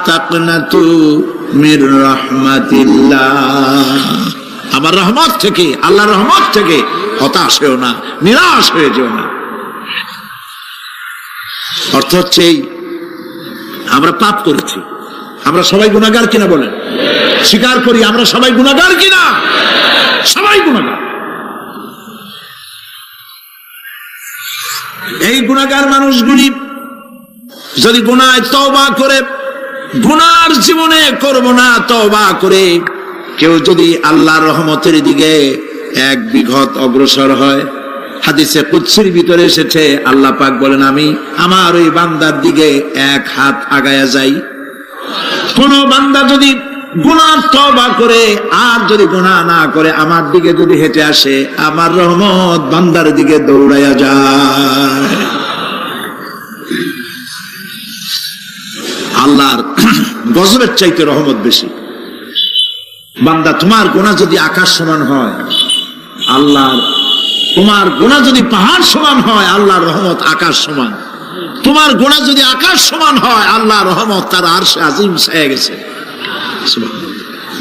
তাকনাতু মির রাহমাতিল্লাহ। আমার রহমত থেকে, আল্লাহর রহমত থেকে হতাশ হয়েও না, নিরাশ হয়ে যেও না। অর্থ হচ্ছে এই, আমরা পাপ করেছি, আমরা সবাই গুনাহগার কিনা বলেন? স্বীকার করি আমরা সবাই গুনাহগার কিনা? সবাই গুনাহগার। এই গুনাহগার মানুষগুলি যদি গুনায় তওবা করে, গুনার জীবনে করব না তওবা করে কেউ যদি আল্লাহর রহমতের দিকে এক বিঘত অগ্রসর হয়, হাদিসে কুদসির ভিতরে এসেছে আল্লাহ পাক বলেন, আমি আমার ওই বান্দার দিকে এক হাত আগায়া যাই। কোন বান্দা যদি গুনাহ তওবা করে আর যদি গুনাহ না করে আমার দিকে যদি হেঁটে আসে, আমার রহমত বান্দার দিকে দৌড়াইয়া যায়। আল্লাহর গজবের চাইতে রহমত বেশি। বান্দা, তোমার গুনাহ যদি আকাশ সমান হয়, আল্লাহর, তোমার গুনাহ যদি পাহাড় সমান হয়, আল্লাহর রহমত আকাশ সমান। তোমার গুনাহ যদি আকাশ সমান হয়, আল্লাহর রহমত তার আরশে আজিম ছায়া গেছে।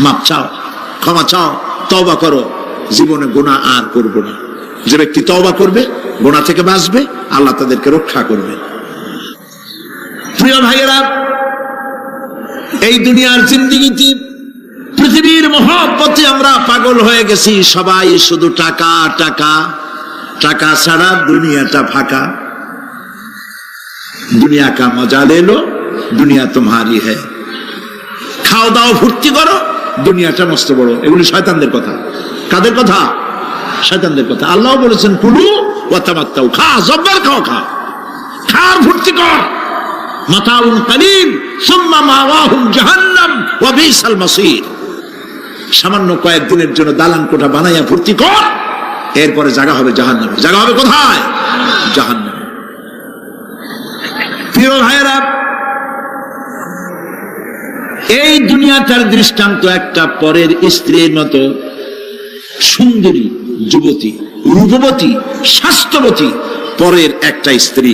মাপ চাও, ক্ষমা চাও, তওবা করো, জীবনে গুনাহ আর করবো না। যে ব্যক্তি তওবা করবে, গুনাহ থেকে বাঁচবে, আল্লাহ তাদেরকে রক্ষা করবে। প্রিয় ভাইয়েরা, এই দুনিয়ার জিন্দেগিতে পৃথিবীর মহব্বতে আমরা পাগল হয়ে গেছি। সবাই শুধু টাকা টাকা, টাকা ছাড়া দুনিয়াটা ফাঁকা। দুনিয়া কা মজা লে লো, দুনিয়া তোমারি হ্যায়। খাও দাও ফুর্তি করো, দুনিয়াটা মস্ত বড়। এগুলি শয়তানদের কথা। কাদের কথা? শয়তানদের কথা। আল্লাহ বলেছেন কুলু ওয়া তামাত্তাউ, খা, জব্বার খাও, খা, খার ফুর্তি কর। মাতাউন কালিল সুম্মা মাওয়াহুম জাহান্নাম ওয়া বিসাল মাসির। সামান্য কয়েকদিনের জন্য দালান কোঠা বানাইয়া ফুর্তি কর, এরপরে জায়গা হবে জাহান্নামে। জায়গা হবে কোথায়? জাহান্নামে। প্রিয় ভাইয়েরা, এই দুনিয়াটার দৃষ্টান্ত একটা পরের স্ত্রীর মতো সুন্দরী যুবতী, রূপবতী, স্বাস্থ্যবতী পরের একটা স্ত্রী।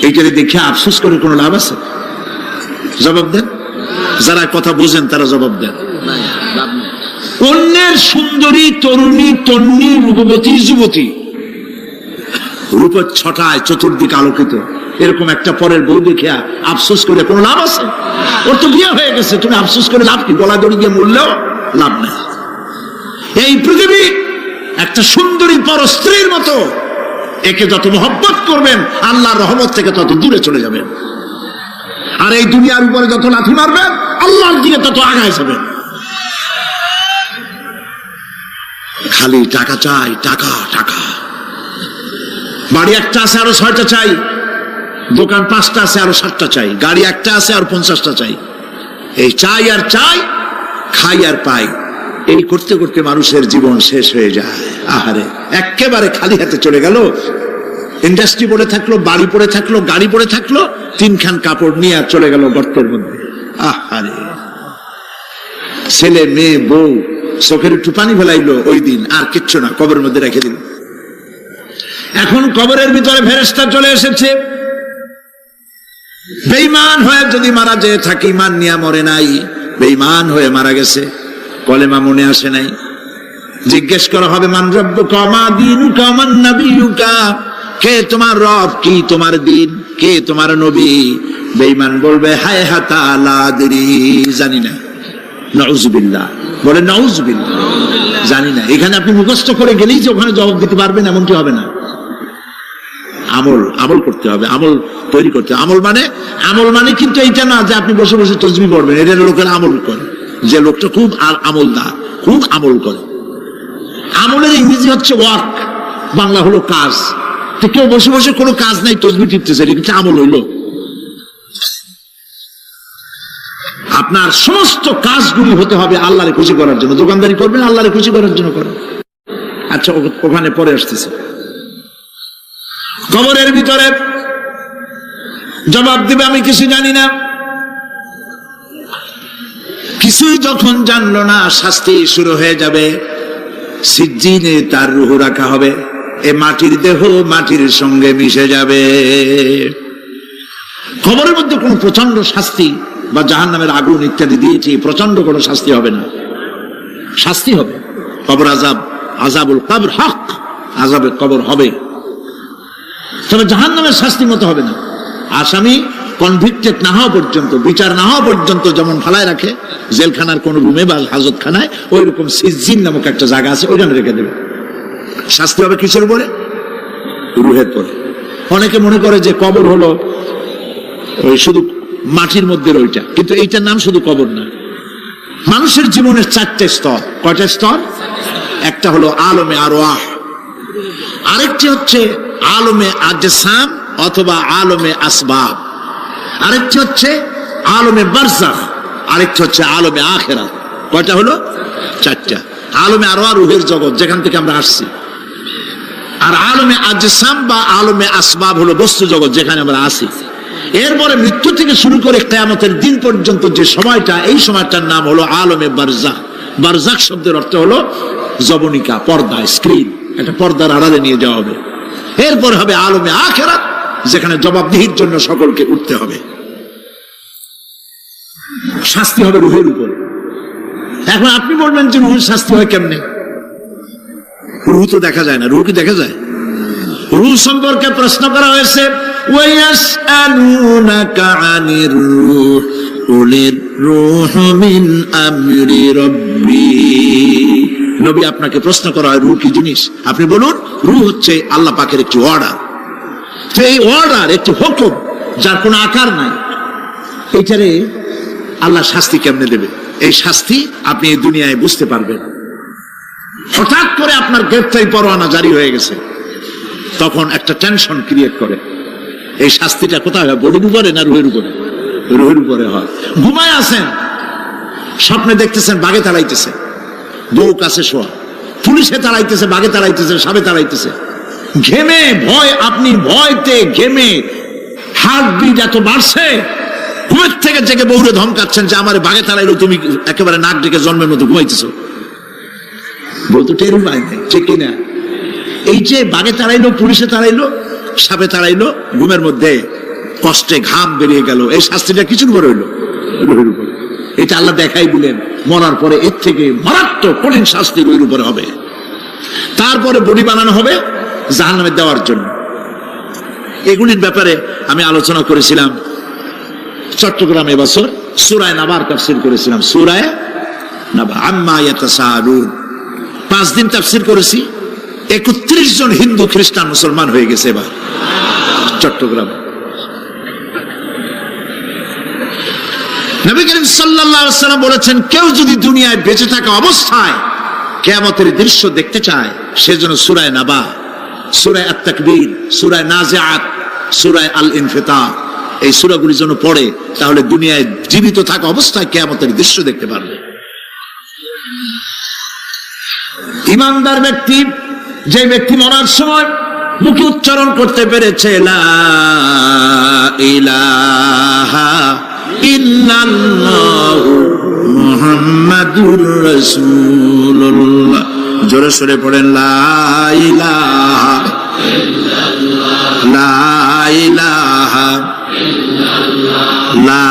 এইটারে দেখে আফসোস করে কোনো লাভ আছে? জবাব দেন। যারা কথা বুঝেন তারা জবাব দেন। অন্যের সুন্দরী তরুণী, তন্নী, রূপবতী যুবতী, রূপের ছটায় চতুর্দিক আলোকিত, এরকম একটা পরের বউ দেখে আফসোস করে কোনো লাভ আছে? ওর তো বিয়ে হয়ে গেছে, তুমি আফসোস করে লাভ কি? গলা দড়ি গিয়ে মরলেও লাভ নেই। এই পৃথিবী একটা সুন্দরী পর স্ত্রীর মতো। একে যত মহব্বত করবেন, আল্লাহর রহমত থেকে তত দূরে চলে যাবেন। আর এই দুনিয়ার উপরে যত লাথি মারবেন, আল্লাহর দিকে তত আগায় যাবেন। খালি টাকা চাই, টাকা টাকা। বাড়ি একটা আছে আরো 6টা চাই, দোকান 5টা আছে আরো 7টা চাই, গাড়ি একটা আছে আর 50টা চাই। এই চাই আর চাই, খাই আর পাই, এই করতে করতে মানুষের জীবন শেষ হয়ে যায়। আহারে, একেবারে খালি হাতে চলে গেল। ইন্ডাস্ট্রি পড়ে থাকলো, বাড়ি পড়ে থাকলো, গাড়ি পড়ে থাকলো, 3খান কাপড় নিয়ে আর চলে গেল গর্তের মধ্যে। আহারে, ছেলে মেয়ে বউ চোখের একটু পানি ফেলাইলো ওই দিন, আর কিচ্ছু না, কবরের মধ্যে রেখে দিল। এখন কবরের ভিতরে ফেরেশতা চলে এসেছে। বেঈমান হয়ে যদি মারা যেয়ে থাকে, ঈমান নিয়ে মরে নাই, বেঈমান হয়ে মারা গেছে, কলেমা মনে আসে নাই, জিজ্ঞেস করা হবে মান রাব্বুকা মা দীনুকা মান নাবিয়ুকা, কে তোমার রব, কি তোমার দিন, কে তোমার নবী? বেঈমান বলবে হায় হাতা লা আদরি, জানি না। নাউযুবিল্লাহ, বলে নাউযুবিল্লাহ, জানি না। এখানে আপনি মুখস্থ করে গেলেই যে ওখানে জবাব দিতে পারবেন এমনটি হবে না। আমল করতে হবে, আমল তৈরি করতে হবে। আমল মানে কিন্তু এইটা না যে আপনি বসে বসে তসবিহ পড়বেন। এটা লোকের আমল করে, যে লোকটা খুব আমলদার, খুব আমল করে। আমলের ইংরেজি হচ্ছে ওয়ার্ক, বাংলা হলো কাজ। তো কেউ বসে বসে কোনো কাজ নাই, তসবিহ টিপতেছে, এটা কিন্তু আমল হইল? আপনার সমস্ত কাজগুলি হতে হবে আল্লাহরে খুশি করার জন্য। দোকানদারি করবেন আল্লাহরে খুশি করার জন্য করেন। আচ্ছা, ওখানে পরে আসতেছে। কবরের ভিতরে জবাব দিবে আমি কিছু জানি না। কিছুই যখন জানলো না, শাস্তি শুরু হয়ে যাবে। সিজ্জিনে তার রূহ রাখা হবে, এ মাটির দেহ মাটির সঙ্গে মিশে যাবে। কবরের মধ্যে কোনো প্রচন্ড শাস্তি বা জাহান্নামের আগুন ইত্যাদি দিয়েছি, প্রচন্ড কোনো শাস্তি হবে না। শাস্তি হবে কবর আযাব, আযাবুল কবর হক, আযাবে কবর হবে, তবে জাহান্নামের শাস্তি মতো হবে না। আসামি কনভিক্টেড না হওয়া পর্যন্ত, বিচার না হওয়া পর্যন্ত যেমন ফালায় রাখে জেলখানার কোন রুমে বা হাজতখানায়, ওই রকম সিজ্জিন নামক একটা জায়গা আছে, ওইখানে রেখে দেবে। শাস্তি হবে কিসের উপরে? রুহের পরে। অনেকে মনে করে যে কবর হলো ওই শুধু মাটির মধ্যে ওইটা, কিন্তু এইটার নাম শুধু কবর না। মানুষের জীবনের 4টে স্তর। কয়টা স্তর? একটা হলো আলমে আরওয়াহ, আরেকটি হচ্ছে আলমে আজসাম অথবা আলমে আসবাব, আরেকটি হচ্ছে আলমে বারজাখ, আরেকটি হচ্ছে আলমে আখিরাত। কয়টা হলো? 4টা। আলমে আরওয়াহ রূহের জগৎ, যেখান থেকে আমরা আসছি। আর আলমে আজসাম বা আলমে আসবাব হলো বস্তু জগৎ, যেখানে আমরা আছি। এরপরে মৃত্যু থেকে শুরু করে কিয়ামতের দিন পর্যন্ত যে সময়টা, এই সময়টার নাম হলো আলমে বারজাখ। বারজাখ শব্দের অর্থ হলো জবনিকা, পর্দা, স্ক্রিন, একটা পর্দার আড়ালে নিয়ে যাওয়া হবে। এরপর হবে আলমে আখিরাত, যেখানে জবাবদিহির জন্য সকলকে উঠতে হবে। শাস্তি হবে রুহের উপরে। এখন আপনি বলবেন যে রুহের শাস্তি হয় কেমনে? রুহ তো দেখা যায় না। রুহ কি দেখা যায়? রুহ সম্পর্কে প্রশ্ন করা হয়েছে, ওয়ায়াসআলুনাকা আনির রূহ কুলির রূহু মিন আমরি রাব্বি। নবী, আপনাকে প্রশ্ন করা হয় রূহ কি জিনিস, আপনি বলুন রূহ হচ্ছে আল্লাহ পাকের একটি অর্ডার। তো এই অর্ডার, একটি হুকুম, যার কোনো আকার নাই, এইটারে আল্লাহ শাস্তি কেমনে দেবে? এই শাস্তি আপনি এই দুনিয়ায় বুঝতে পারবেন। হঠাৎ করে আপনার গ্রেফতারি পরোয়ানা জারি হয়ে গেছে, তখন একটা টেনশন ক্রিয়েট করে। এই শাস্তিটা কোথায় হয়? বডির উপরে না রুহের উপরে? রুহের উপরে হয়। ঘুমায় আছেন, স্বপ্নে দেখতেছেন বাঘে তাড়াইতেছে, বউ কাছে শোয়া, পুলিশে তাড়াইতেছে, বাঘে তাড়াইতেছে, সাপে তাড়াইতেছে, ঘেমে ভয়, আপনি ভয়তে ঘেমে হার্টবিট এত বাড়ছে, ঘুমের থেকে জেগে বউরে ধমকাচ্ছেন যে আমার বাঘে তাড়াইলো, তুমি একেবারে নাক ডেকে জন্মের মতো ঘুমাইতেছো। বউ তো টের পায় নাই, ঠিক কিনা? এই যে বাঘে তাড়াইলো, পুলিশে তাড়াইলো, সাপে তাড়াইলো, ঘুমের মধ্যে কষ্টে ঘাম বেরিয়ে গেল, এই শাস্তিটা কিছুর উপর হইলো? রুহের উপরে। এটা আল্লাহ দেখাই দিলেন, মরার পরে এর থেকে মারাত্মক কঠিন শাস্তি রুহের উপরে হবে। তারপরে বডি বানানো হবে জাহান্নামে দেওয়ার জন্য। এগুলির ব্যাপারে আমি আলোচনা করেছিলাম চট্টগ্রামে এবছর সূরায়ে নাবার তাফসীর করেছিলাম। সূরায়ে নাবা, আম্মা ইয়াতাসাআলুন, 5 দিন তাফসীর করেছি। 31 জন হিন্দু খ্রিস্টান মুসলমান হয়ে গেছে এবার চট্টগ্রামে। নবী করিম সাল্লাল্লাহু আলাইহি ওয়াসাল্লাম বলেছেন, কেউ যদি দুনিয়ায় বেঁচে থাকা অবস্থায় কিয়ামতের দৃশ্য দেখতে চায়, সেজন্য সূরায়ে নাবা, সূরায়ে আত-তাকবীর, সূরায়ে নাজিআত, সূরায়ে আল-ইনফিতার, এই সূরাগুলি যেন পড়ে, তাহলে দুনিয়ায় জীবিত থাকা অবস্থায় কিয়ামতের দৃশ্য দেখতে পারবে। ঈমানদার ব্যক্তি, যে ব্যক্তি মরার সময় মুখে উচ্চারণ করতে পেরেছে লা ইলাহা ইল্লাল্লাহু মুহাম্মাদুর রাসূলুল্লাহ, জোরে সোরে পড়েন লা ইলাহা লা ইলাহা লা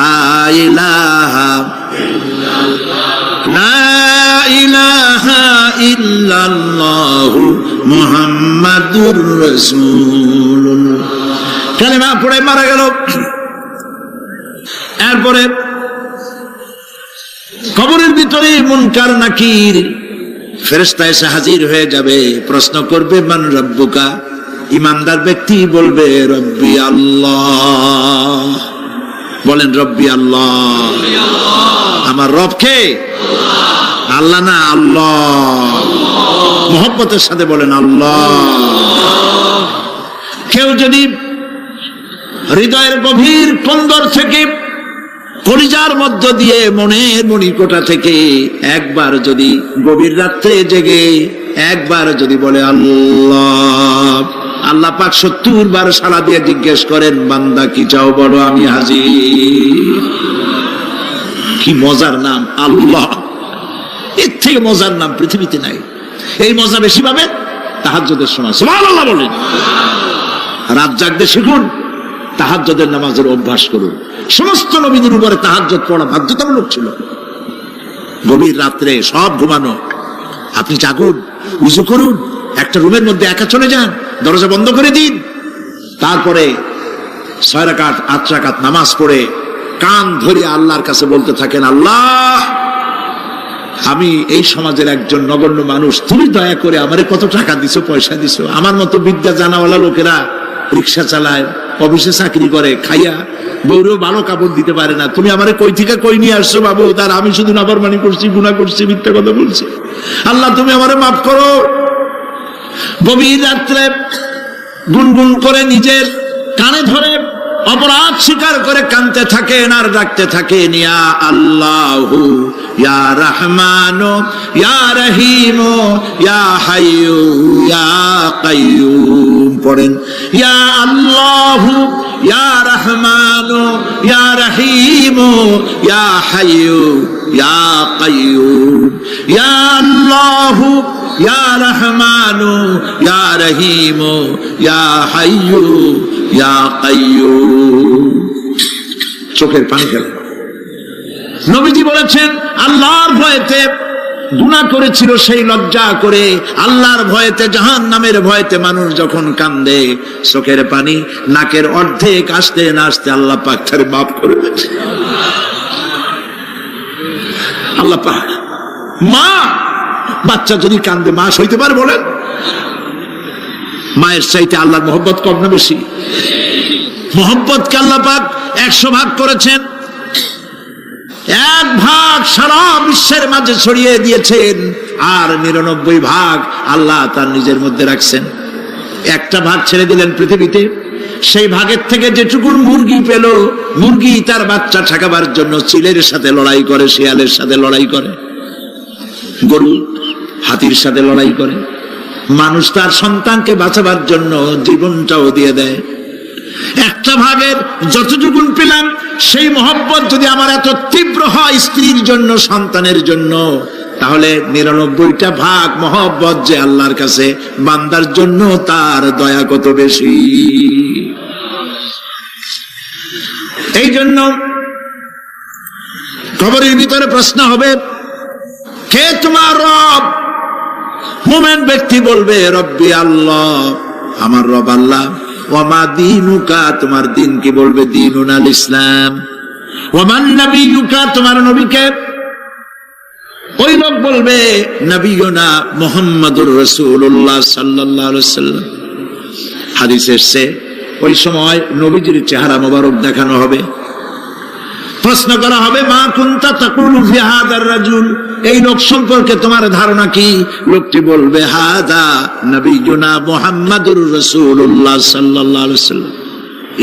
ইলাহা লা ইলাহা ইল্লাল্লাহু মুহাম্মাদুর রাসূলুল্লাহ। কালেমা পড়ে মারা গেল। এরপরে কবরের ভিতরে মুনকার নাকির ফেরেশতা এসে হাজির হয়ে যাবে, প্রশ্ন করবে মান রব্বুকা। ঈমানদার ব্যক্তি বলবে রব্বি আল্লাহ। বলেন রব্বি আল্লাহ। আমার রব কে? আল্লাহ না, আল্লাহ। মোহব্বতের সাথে বলেন আল্লাহ। কেউ যদি হৃদয়ের গভীর কন্দর থেকে, কলিজার মধ্য দিয়ে, মনের মণিকোটা থেকে একবার যদি গভীর রাত্রে জেগে একবার যদি বলে আল্লাহ, আল্লাহ পাক 70 বার সাড়া দিয়ে জিজ্ঞেস করেন, বান্দা কি চাও বলো, আমি হাজির। কি মজার নাম আল্লাহ! এর থেকে মজার নাম পৃথিবীতে নাই। এই মজা বেশি পাবেন তাহাজ্জুদের সময়। সুবহানাল্লাহ বলেন। রাত জাগতে শিখুন, তাহাজ্জুদের নামাজের অভ্যাস করুন। সমস্ত নবীদের উপরে তাহাজ্জুদ পড়া বাধ্যতামূলক ছিল। গভীর রাত্রে সব ঘুমানো, আপনি জাগুন, উযু করুন, একটা রুমের মধ্যে একা চলে যান, দরজা বন্ধ করে দিন, তারপরে 6 রাকাত 8 রাকাত নামাজ পড়ে কান ধরে আল্লাহর কাছে বলতে থাকেন, আল্লাহ, আমি এই সমাজের একজন নগণ্য মানুষ, তুমি দয়া করে আমারে কত টাকা দিছো, পয়সা দিছো, আমার মতো বিদ্যা জানাওয়ালা লোকেরা রিক্সা চালায়, অফিসে চাকরি করে, খাইয়া বউরেও ভালো কাপড় দিতে পারে না, তুমি আমারে কই থেকে কই নিয়ে আসছো বাবু, তার আমি শুধু নাফরমানি করছি, গুনাহ করছি, মিথ্যা কথা বলছি, আল্লাহ তুমি আমারে মাফ করো। গভীর রাত্রে গুনগুন করে নিজের কানে ধরে অপরাধ স্বীকার করে কাঁদতে থাকেন আর ডাকতে থাকেন, ইয়া আল্লাহু ইয়া রহমানু ইয়া রহিমু ইয়া হাইয়ু ইয়া কাইয়ুম। পড়েন ইয়া আল্লাহু ইয়া রহমানু ইয়া রহিমু ইয়া হাইয়ু ইয়া কাইয়ুম ইয়া আল্লাহু ইয়া রহমানু ইয়া রহিমু ইয়া হাইয়ু ইয়া কাইয়ুম। চোখের পানি ফেলে। নবীজি বলেছেন আল্লাহর ভয়েতে গুনাহ করেছিল সেই লজ্জা করে, আল্লাহর ভয়েতে, জাহান্নামের ভয়েতে মানুষ যখন কান্দে চোখের পানি নাকের অর্ধেক আসতে না আসতে আল্লাহ পাক তারে মাফ করে দেন। আল্লাহ পাক, মা বাচ্চা যদি কান্দে মা সইতে পারে বলেন? মায়ের চাইতে আল্লাহর মহব্বত কম না বেশি? মহব্বতকে আল্লাহ পাক 100 ভাগ করেছেন, 1 ভাগ সারা বিশ্বের মাঝে ছড়িয়ে দিয়েছেন, আর 99 ভাগ আল্লাহ তার নিজের মধ্যে রাখছেন। 1টা ভাগ ছেড়ে দিলেন পৃথিবীতে, সেই ভাগের থেকে যেটুকু মুরগি পেল, মুরগি তার বাচ্চা ঠেকাবার জন্য চিলের সাথে লড়াই করে, শিয়ালের সাথে লড়াই করে, গরু হাতির সাথে লড়াই করে, মানুষ তার সন্তানকে বাঁচাবার জন্য জীবনটাও দিয়ে দেয়। 1টা ভাগের যতটুকু পেলাম সেই মহব্বত যদি আমার এত তীব্র হয় স্ত্রীর জন্য, সন্তানের জন্য, তাহলে 99টা ভাগ মহব্বত যে আল্লাহর কাছে বান্দার জন্য তার দয়া কত বেশি। এই জন্য কবরের ভিতরে প্রশ্ন হবে, কে তোমার রব? মুমিন ব্যক্তি বলবে রব্বি আল্লাহ, আমার রব আল্লাহ। ওয়ামা দীনুকা, তোমার দিন কি? বলবে দীনুনাল ইসলাম। ওয়ামান নবিয়ুকা, তোমার নবীকে? ওই লোক বলবে নবিয়ুনা মুহাম্মাদুর রাসূলুল্লাহ সাল্লাল্লাহু আলাইহি ওয়াসাল্লাম। হাদিসে এসেছে ওই সময় নবীজির চেহারা মোবারক দেখানো হবে, প্রশ্ন করা হবে মা কুনতা তাকুলু ফি হাদার রাজুল, এই লোক সম্পর্কে তোমার ধারণা কি? লোকটি বলবে হাদা নবিয়ুনা মুহাম্মাদুর রাসূলুল্লাহ সাল্লাল্লাহু আলাইহি ওয়াসাল্লাম,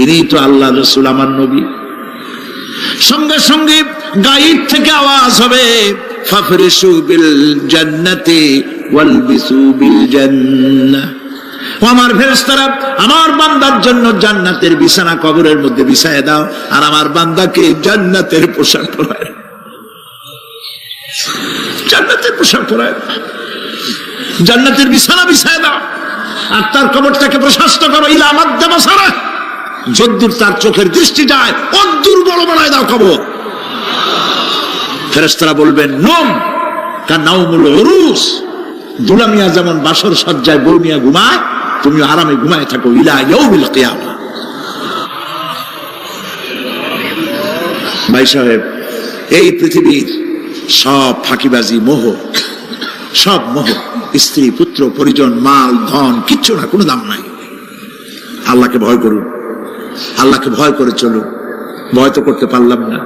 ইনি তো আল্লাহর রাসূল, আমার নবী। সঙ্গে সঙ্গে গায়েব থেকে আওয়াজ হবে ফাফরিশু বিল জান্নাতি ওয়ালবিসু বিল জান্নাহ, ও আমার ফেরেশতারা আমার বান্দার জন্য জান্নাতের বিছানা কবরের মধ্যে বিছায় দাও, আর আমার বান্দাকে জান্নাতের পোশাক পরায়, জান্নাতের পোশাক পরায়, জান্নাতের বিছানা বিছায় দাও, আর তার কবরটাকে প্রশস্ত করো ইলা মাদ্দা বাসারা, যদ্দূর তার চোখের দৃষ্টি যায় অদ্দূর বড় বানায় দাও কবর। ফেরেশতারা বলবেন নম কানাউমুল উরুস, দুলামিয়া যেমন বাসর সজ্জায় বৌমিয়া ঘুমায়, তুমি আরামে ঘুমায় থাকো ইলা ইয়াউমিল কিয়ামা। ভাই সাহেব, এই পৃথিবীর সব ফাঁকিবাজি, মোহ, সব মোহ, স্ত্রী পুত্র পরিজন মাল ধন কিচ্ছু না, কোনো দাম নাই। আল্লাহকে ভয় করুন, আল্লাহকে ভয় করে চলুন। ভয় তো করতে পারলাম না,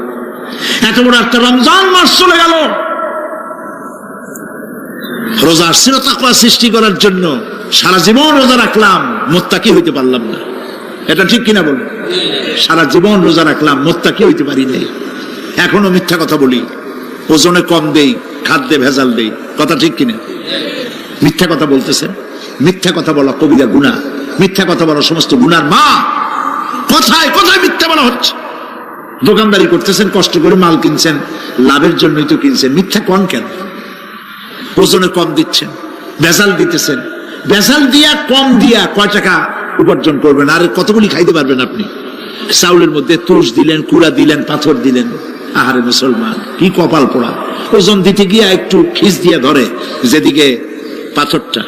এত বড় একটা রমজান মাস চলে গেল, রোজা আসছিল তাকওয়া সৃষ্টি করার জন্য, সারা জীবন রোজা রাখলাম, মুত্তাকি হইতে পারলাম না। এটা ঠিক কিনা বলুন? সারা জীবন রোজা রাখলাম, মুত্তাকি হইতে পারি নাই। এখনো মিথ্যা কথা বলি, ওজনে কম দেই, খাদ্যে ভেজাল দেই, কথা ঠিক কিনা? মিথ্যা কথা বলতেছেন, মিথ্যা কথা বলা কবিরা গুনাহ, মিথ্যা কথা বলা সমস্ত গুনার মা। কোথায় কোথায় মিথ্যা বলা হচ্ছে? দোকানদারি করতেছেন, কষ্ট করে মাল কিনছেন, লাভের জন্যই তো কিনছেন, মিথ্যা কোন কেন? ওজনে কম দিচ্ছেন, ভেজাল দিতেছেন, ভেজাল দিয়া কম দিয়া কয় টাকা উপার্জন করবেন? আর কতগুলি খাইতে পারবেন আপনি? চাউলের মধ্যে তুষ দিলেন, কুড়া দিলেন, পাথর দিলেন। আহারে মুসলমান, কি কপাল পোড়া! ওজন দিতে গিয়া একটু খিস দিয়া ধরে যেদিকে পাথরটা,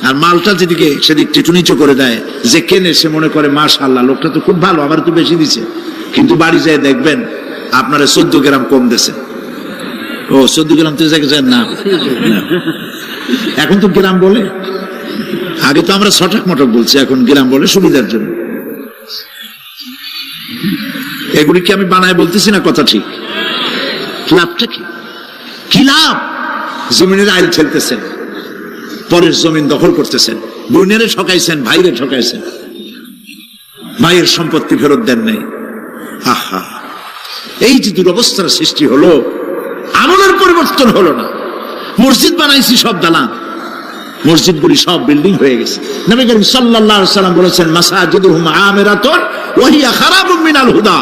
আর মালটা যেদিকে সেদিক টিটু নিচু করে দেয়। যে কেনে সে মনে করে মাশাআল্লাহ, লোকটা তো খুব ভালো, আবার তো বেশি দিছে। কিন্তু বাড়ি যেয়ে দেখবেন আপনারা 14 গ্রাম কম দিছে। ও 14 গ্রাম তো জায়গায় না, এখন তো গ্রাম বলে। আগে তো আমরা ছটাক মটক বলছি, এখন গ্রাম বলে সুবিধার জন্য। এগুলি কি আমি বানায় বলতেছি না? কথা ঠিক। লাভটা কি? কি লাভ? জমিনের আইল ঠেলতেছেন, পরের জমিন দখল করতেছেন, বোনেরে ঠকাইছেন, ভাইরে ঠকাইছেন, ভাইয়ের সম্পত্তি ফেরত দেন নাই। আহা, এই যে দুরবস্থার সৃষ্টি হলো, আমলের পরিবর্তন হলো না। মসজিদ বানাইছি সব দালান, মসজিদগুলি সব বিল্ডিং হয়ে গেছে। নবী করিম সাল্লাল্লাহু আলাইহি ওয়াসাল্লাম বলেছেন মাসাজিদুহুম আমিরাতুন ওয়াহিয়া খারাবুম মিনাল হুদা,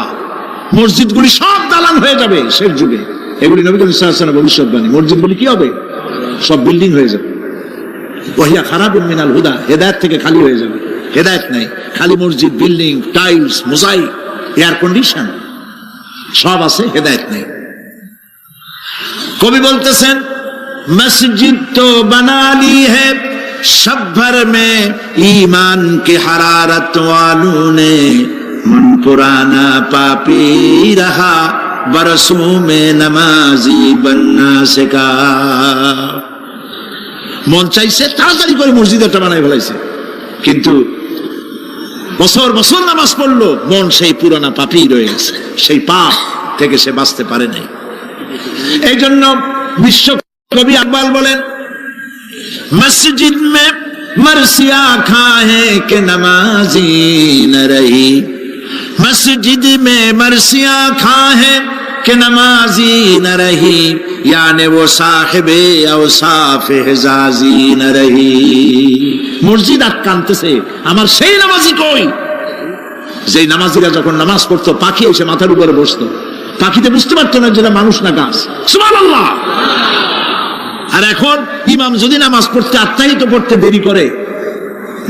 মসজিদগুলি সব দালান হয়ে যাবে শেষ যুগে। এগুলি নবী করিম সাল্লাল্লাহু আলাইহি ওয়াসাল্লামের ভবিষ্যৎবাণী। মসজিদগুলি কি হবে? সব বিল্ডিং হয়ে যাবে। ওয়াহিয়া খারাবুম মিনাল হুদা, হেদায়েত থেকে খালি হয়ে যাবে। হেদায়েত নাই, খালি মসজিদ, building, tiles, mosaic, air condition সব আছে, হেদায়েত নেই। কবি বলতেছেন মসজিদ তো बना ली है सब भर में ईमान की हरारत वालों ने, मन पुराना पापी रहा बरसों में नमाजी बनना सिखा। মন চাইছে তাড়াতাড়ি করে মসজিদ একটা বানাই ফেলাইছে, কিন্তু বছর বছর নামাজ পড়লো, মন সেই পুরানা পাপী রয়ে গেছে, সেই পাপ থেকে সে বাঁচতে পারে নাই। এই জন্য বিশ্ব কবি আকবাল বলেন মসজিদ মে মরসিয়া খাহে কে নমাজি ন রহি, মসজিদ মে মরসিয়া খাহে কে নমাজি ন রহি, यानी वो साहिबे औसाफ हिजाजी न रही। মসজিদ আটকানতেছে, আমার সেই নামাজি কই? যেই নামাজিরা যখন নামাজ পড়তো পাখি এসে মাথার উপরে বসতো, পাখিতে বুঝতে পারতো না যেটা মানুষ না গাছ। সুবহানাল্লাহ। আর এখন ইমাম যদি নামাজ পড়তে আত্মাহিত পড়তে দেরি করে,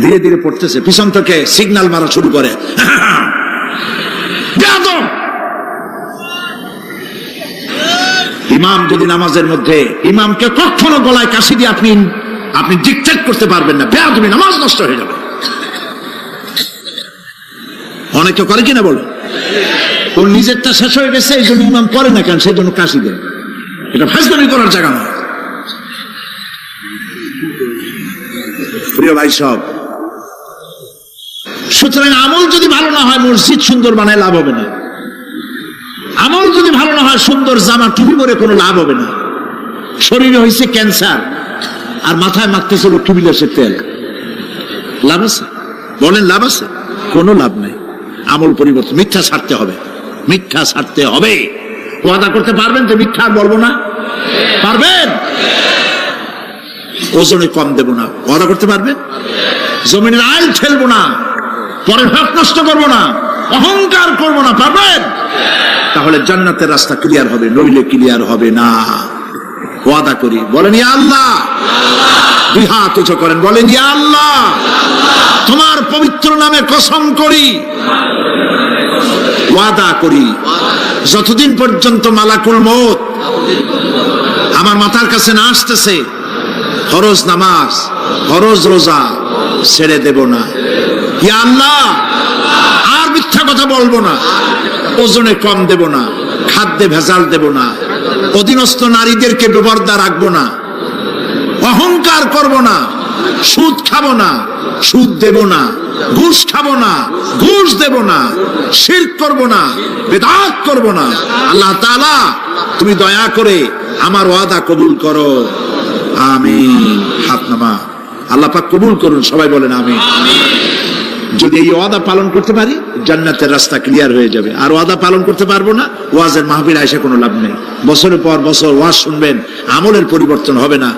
ধীরে ধীরে পড়তেছে, পিছন থেকে সিগন্যাল মারা শুরু করে, ইমাম যদি নামাজের মধ্যে, ইমামকে কখনো গলায় কাশি দিয়ে আপনি ডিকটেট করতে পারবেন না, বেয়াদবি, নামাজ নষ্ট হয়ে যাবে। অনেকে করে কিনা বলো, ওর নিজেরটা শেষ হয়ে গেছে, এই জন্য ইমাম করে না কেন, সেই জন্য কাশি দেয়। এটা ফাজলামি করার জায়গা নয়। প্রিয় ভাই সব, সুতরাং আমল যদি ভালো না হয় মসজিদ সুন্দর বানায় লাভ হবে না। আমল যদি ভালো না হয় সুন্দর জামা টুপি পরে কোনো লাভ হবে না। শরীরে হয়েছে ক্যান্সার আর মাথায় মাখতেছে লক্ষ্মীবিলাসের তেল, লাভ আছে? বলেন লাভ আছে? কোনো লাভ নাই। আমল পরিবর্তন, মিথ্যা ছাড়তে হবে, মিথ্যা ছাড়তে হবে। ওয়াদা করতে পারবেন যে মিথ্যা আর বলবো না? পারবেন? ওজনে কম দেব না, ওয়াদা করতে পারবেন? জমিনের আইল ঠেলবো না, পরের হক নষ্ট করবো না, অহংকার করবো না, পারবেন? তাহলে জান্নাতের রাস্তা ক্লিয়ার হবে, নইলে ক্লিয়ার হবে না। ওয়াদা করি, বলেন ইয়া আল্লাহ। দুই হাত উঁচু করেন, বলেন ইয়া আল্লাহ, তোমার পবিত্র নামে কসম করি, ওয়াদা করি, যতদিন পর্যন্ত মালাকুল মউত আমার মাথার কাছে না আসতেছে, ফরজ নামাজ, ফরজ রোজা ছেড়ে দেব না। ইয়া আল্লাহ, আর মিথ্যা কথা বলবো না, ওজনে কম দেব না, খাদ্যে ভেজাল দেব না, অধীনস্থ নারীদেরকে বেপরদা রাখবো না, অহংকার করব না, সুদ খাবো না, সুদ দেব না, ঘুষ খাবো না, ঘুষ দেব না, শিরক করব না, বিদআত করব না। আল্লাহ তাআলা তুমি দয়া করে আমার ওয়াদা কবুল করো, আমিন। হাত নামা, আল্লাহ পাক কবুল করুন, সবাই বলেন আমিন। যদি এই ওয়াদা পালন করতে পারি জান্নাতের রাস্তা ক্লিয়ার হয়ে যাবে। আর ওয়াদা পালন করতে পারবো না, ওয়াজের মাহফিল আইসা কোনো লাভ নেই। বছরের পর বছর ওয়াজ শুনবেন, আমলের পরিবর্তন হবে না,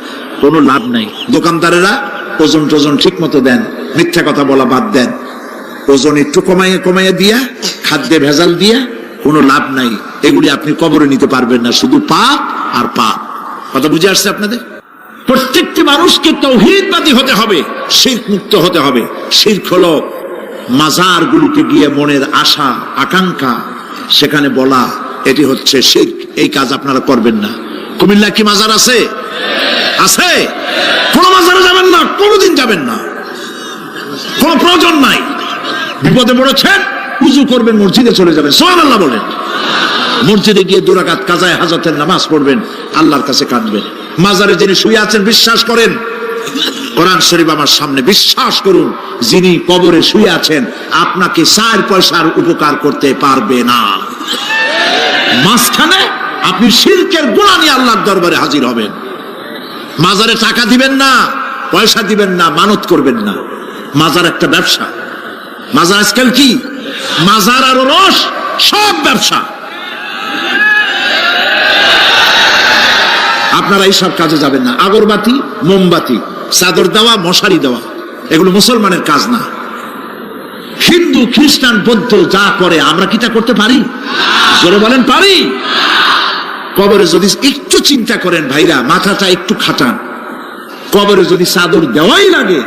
কোনো লাভ নাই। দোকানদারেরা ওজন টোজন ঠিক মতো দেন, মিথ্যা কথা বলা বাদ দেন, ওজন একটু কমাইয়া দিয়া, খাদ্যে ভেজাল দিয়া কোনো লাভ নাই। এগুলি আপনি কবরে নিতে পারবেন না, শুধু পাপ আর পাপ। কথা বুঝে আসছে আপনাদের? প্রত্যেকটি মানুষকে তাওহীদবাদী হতে হবে, শিরক মুক্ত হতে হবে। শিরক হলো মাজার গুলিতে গিয়ে মনের আশা আকাঙ্ক্ষা সেখানে বলা, এটি হচ্ছে শিরক। এই কাজ আপনারা করবেন না। কুমিল্লা কি মাজার আছে? আছে? কোন মাজারে যাবেন না, কোনদিন যাবেন না, কোন প্রয়োজন নাই। বিপদে পড়েছেন, উযু করবেন, মসজিদে চলে যাবেন, সুবহানাল্লাহ বলেন। মসজিদে গিয়ে 2 রাকাত কাজায়ে হাজতের নামাজ পড়বেন, আল্লাহর কাছে কাঁদবেন। মাজারে যিনি শুয়ে আছেন বিশ্বাস করেন, কোরআন শরীফ আমার সামনে, বিশ্বাস করুন, যিনি কবরে শুয়ে আছেন আপনাকে 4 পয়সার উপকার করতে পারবে না। মাঝখানে আপনি শিরকের গুনাহ নিয়ে আল্লাহর দরবারে হাজির হবেন। মাজারে টাকা দিবেন না, পয়সা দিবেন না, মানত করবেন না। মাজার একটা ব্যবসা। মাজার আজকাল কি, মাজার আর রস সব ব্যবসা। আপনারা এইসব কাজে যাবেন না। আগরবাতি, মোমবাতি, চাদর দেওয়া, মশারি দেওয়া, এগুলো মুসলমানের কাজ না। হিন্দু খ্রিস্টান বৌদ্ধ যা করে আমরা কি তা করতে পারি? জোরে বলেন পারি? কবরে যদি একটু চিন্তা করেন ভাইরা, মাথাটা একটু খাটান, কবরে যদি চাদর দেওয়াই লাগে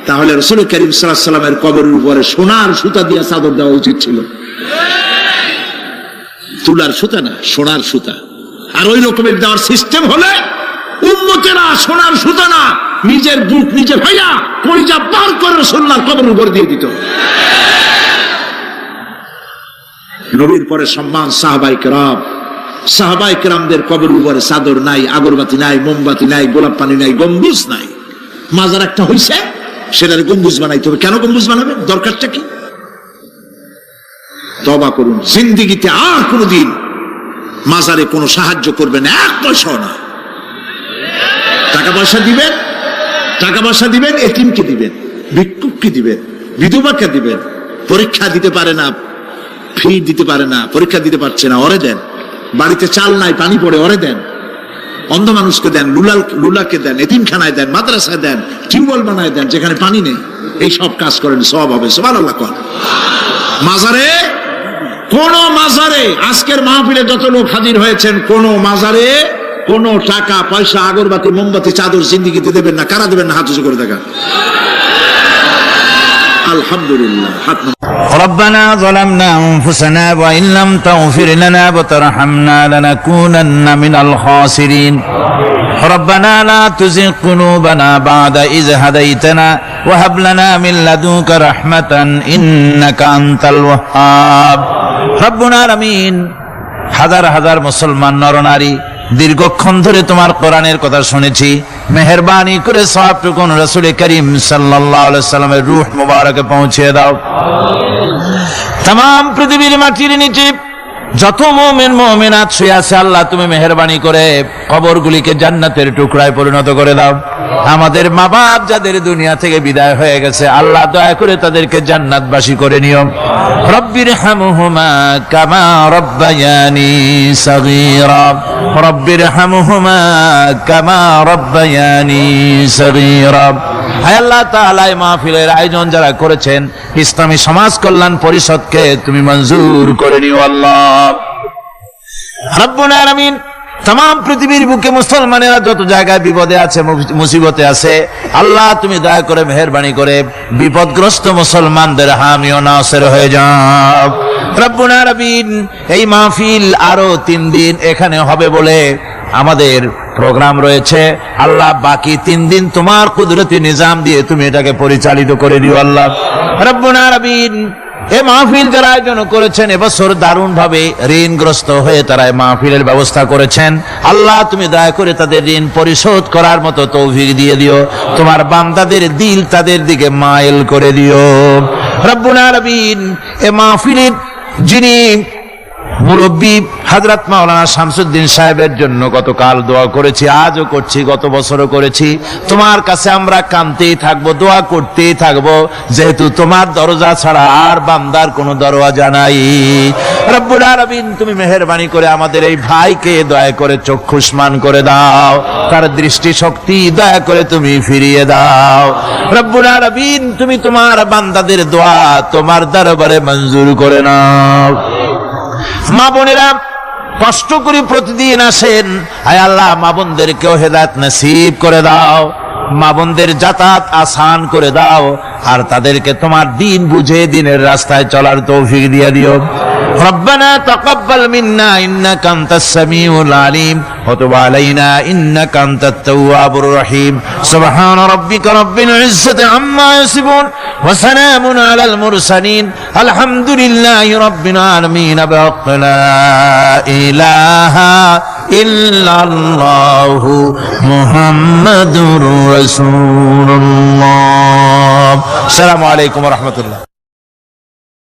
তাহলে রাসূল করিম সাল্লাল্লাহু আলাইহি ওয়াসাল্লামের কবরের উপরে সোনার সুতা দিয়ে চাদর দেওয়া উচিত ছিল। তুলার সুতা না, সোনার সুতা। আর ওই রকমের দেওয়ার সিস্টেম হলে উম্মতেরা সোনার সুতা না, নিজের বুক নিজে ভাইয়া কলিজা পার করে রাসূলুল্লাহর কবরের উপর দিয়ে দিত। নবীর পরে সম্মান সাহাবায়ে কেরামদের কবরের উপরে চাদর নাই, আগরবাতি নাই, মোমবাতি নাই, গোলাপ পানি নাই, গম্বুজ নাই। মাজার একটা হইছে, সেটার গম্বুজ বানাইতে হবে। কেন গম্বুজ বানাবে? দরকারটা কি? তওবা করুন, জিন্দেগিতে আর কোনদিন মাজারে কোনো সাহায্য করবেন, এক পয়সাও না। টাকা পয়সা দিবেন এতিমকে দিবেন, ভিক্ষুককে দিবেন, বিধবাকে দিবেন। পরীক্ষা দিতে পারে না, ফি দিতে পারে না, পরীক্ষা দিতে পারছে না, ওরে দেন। বাড়িতে চাল নাই, পানি পড়ে, ওরে দেন। অন্ধ মানুষকে দেন, লুলাকে দেন, এতিমখানায় দেন, মাদ্রাসায় দেন, টিউবওয়েল বানায় দেন যেখানে পানি নেই। এই সব কাজ করেন, সব হবে। সুবহানাল্লাহ। কোন মাজারে আজকের মাহফিলে যত লোক হাজির হয়েছেন, কোন মাজারে কোন টাকা পয়সা, আগরবাতি, মোমবাতি, চাদর জিন্দেগিতে দেবেন না। কারা দেবেন না? হাত উঁচু করে দেখা। আলহামদুলিল্লাহ। ربنا ظلمنا أنفسنا وإن لم تغفر لنا وترحمنا لنكونن من الخاسرين ربنا لا تزغ قلوبنا بعد إذ هديتنا وهب لنا من لدنك رحمة إنك أنت الوهاب ربنا العالمين হাজার হাজার মুসলমান নরনারী দীর্ঘক্ষণ ধরে তোমার কোরআনের কথা শুনেছি, মেহেরবানি করে সওয়াবটুকু রাসূল করিম সাল্লাল্লাহু আলাইহি ওয়াসাল্লামের রূহ মুবারকে পৌঁছে দাও। तमाम পৃথিবীর মাটির নিচে যত মুমিন মুমিনাত শুয়ে আছে, আল্লাহ তুমি মেহেরবানি করে কবরগুলিকে জান্নাতের টুকরায় পরিণত করে দাও। আমাদের মা বাপ যাদের দুনিয়া থেকে বিদায় হয়ে গেছে, আল্লাহ দয়া করে তাদেরকে জান্নাতবাসী করে নিও। রব্বিরহামহুমা কামা রব্বায়ানি সগীরা রব্বিরহামহুমা কামা রব্বায়ানি সগীরা। হে আল্লাহ তাআলা, এই মাহফিলের আয়োজন যারা করেছেন, ইসলামী সমাজ কল্যাণ পরিষদকে তুমি মঞ্জুর করে নিও আল্লাহ রাব্বুল আলামিন। तमाम পৃথিবীর বুকে মুসলমানেরা যত জায়গায় বিপদে আছে, মুসিবতে আছে, আল্লাহ তুমি দয়া করে মেহেরবানি করে বিপদগ্রস্ত মুসলমানদের হামি ও নাসির হয়ে যাও রব্বুল আলামিন। এই মাহফিল আরো 3 দিন এখানে হবে বলে আমাদের প্রোগ্রাম রয়েছে। আল্লাহ বাকি 3 দিন তোমার কুদরতি নিজাম দিয়ে তুমি এটাকে পরিচালিত করে দিও আল্লাহ রব্বুল আলামিন। এই মাহফিল যারা আয়োজন করেছেন, এবছর দারুণ ভাবে ঋণগ্রস্ত হয়ে তারা এই মাহফিলের ব্যবস্থা করেছেন, আল্লাহ তুমি দয়া করে তাদের ঋণ পরিশোধ করার মতো তৌফিক দিয়ে দিও। তোমার বান্দাদের দিল তাদের দিকে মাইল করে দিও রব্বুল আলামিন। এই মাহফিলের যিনি মুরব্বী হযরত মাওলানা শামসুদ্দিন সাহেবের জন্য গতকাল দোয়া করেছি, আজও করছি, গত বছরও করেছি। তোমার কাছে আমরা কাঁদতেই থাকবো, দোয়া করতেই থাকবো, যেহেতু তোমার দরজা ছাড়া আর বান্দার কোনো দরওয়াজা নাই রব্বুল আলামিন। তুমি মেহেরবানি করে আমাদের এই ভাইকে দয়া করে চক্ষুষ্মান করে দাও, তার দৃষ্টি শক্তি দয়া করে তুমি ফিরিয়ে দাও রব্বুল আলামিন। তুমি তোমার বান্দাদের দোয়া তোমার দরবারে মঞ্জুর করে নাও। মা বোনেরা কষ্ট করে প্রতিদিন আসেন, আয় আল্লাহ মা বোনদেরকেও হেদায়েত নসিব করে দাও, মা বোনদের যাতায়াত আসান করে দাও, আর তাদেরকে তোমার দিন বুঝে দিনের রাস্তায় চলার তৌফিক দিয়ে দিও। ربنا تقبل منا إنك أنت السميع العليم وتب علينا إنك أنت التواب الرحيم سبحان ربك رب العزة عما يصفون وسلام على المرسلين الحمد لله رب العالمين بحق لا إله إلا الله محمد رسول الله السلام عليكم ورحمة الله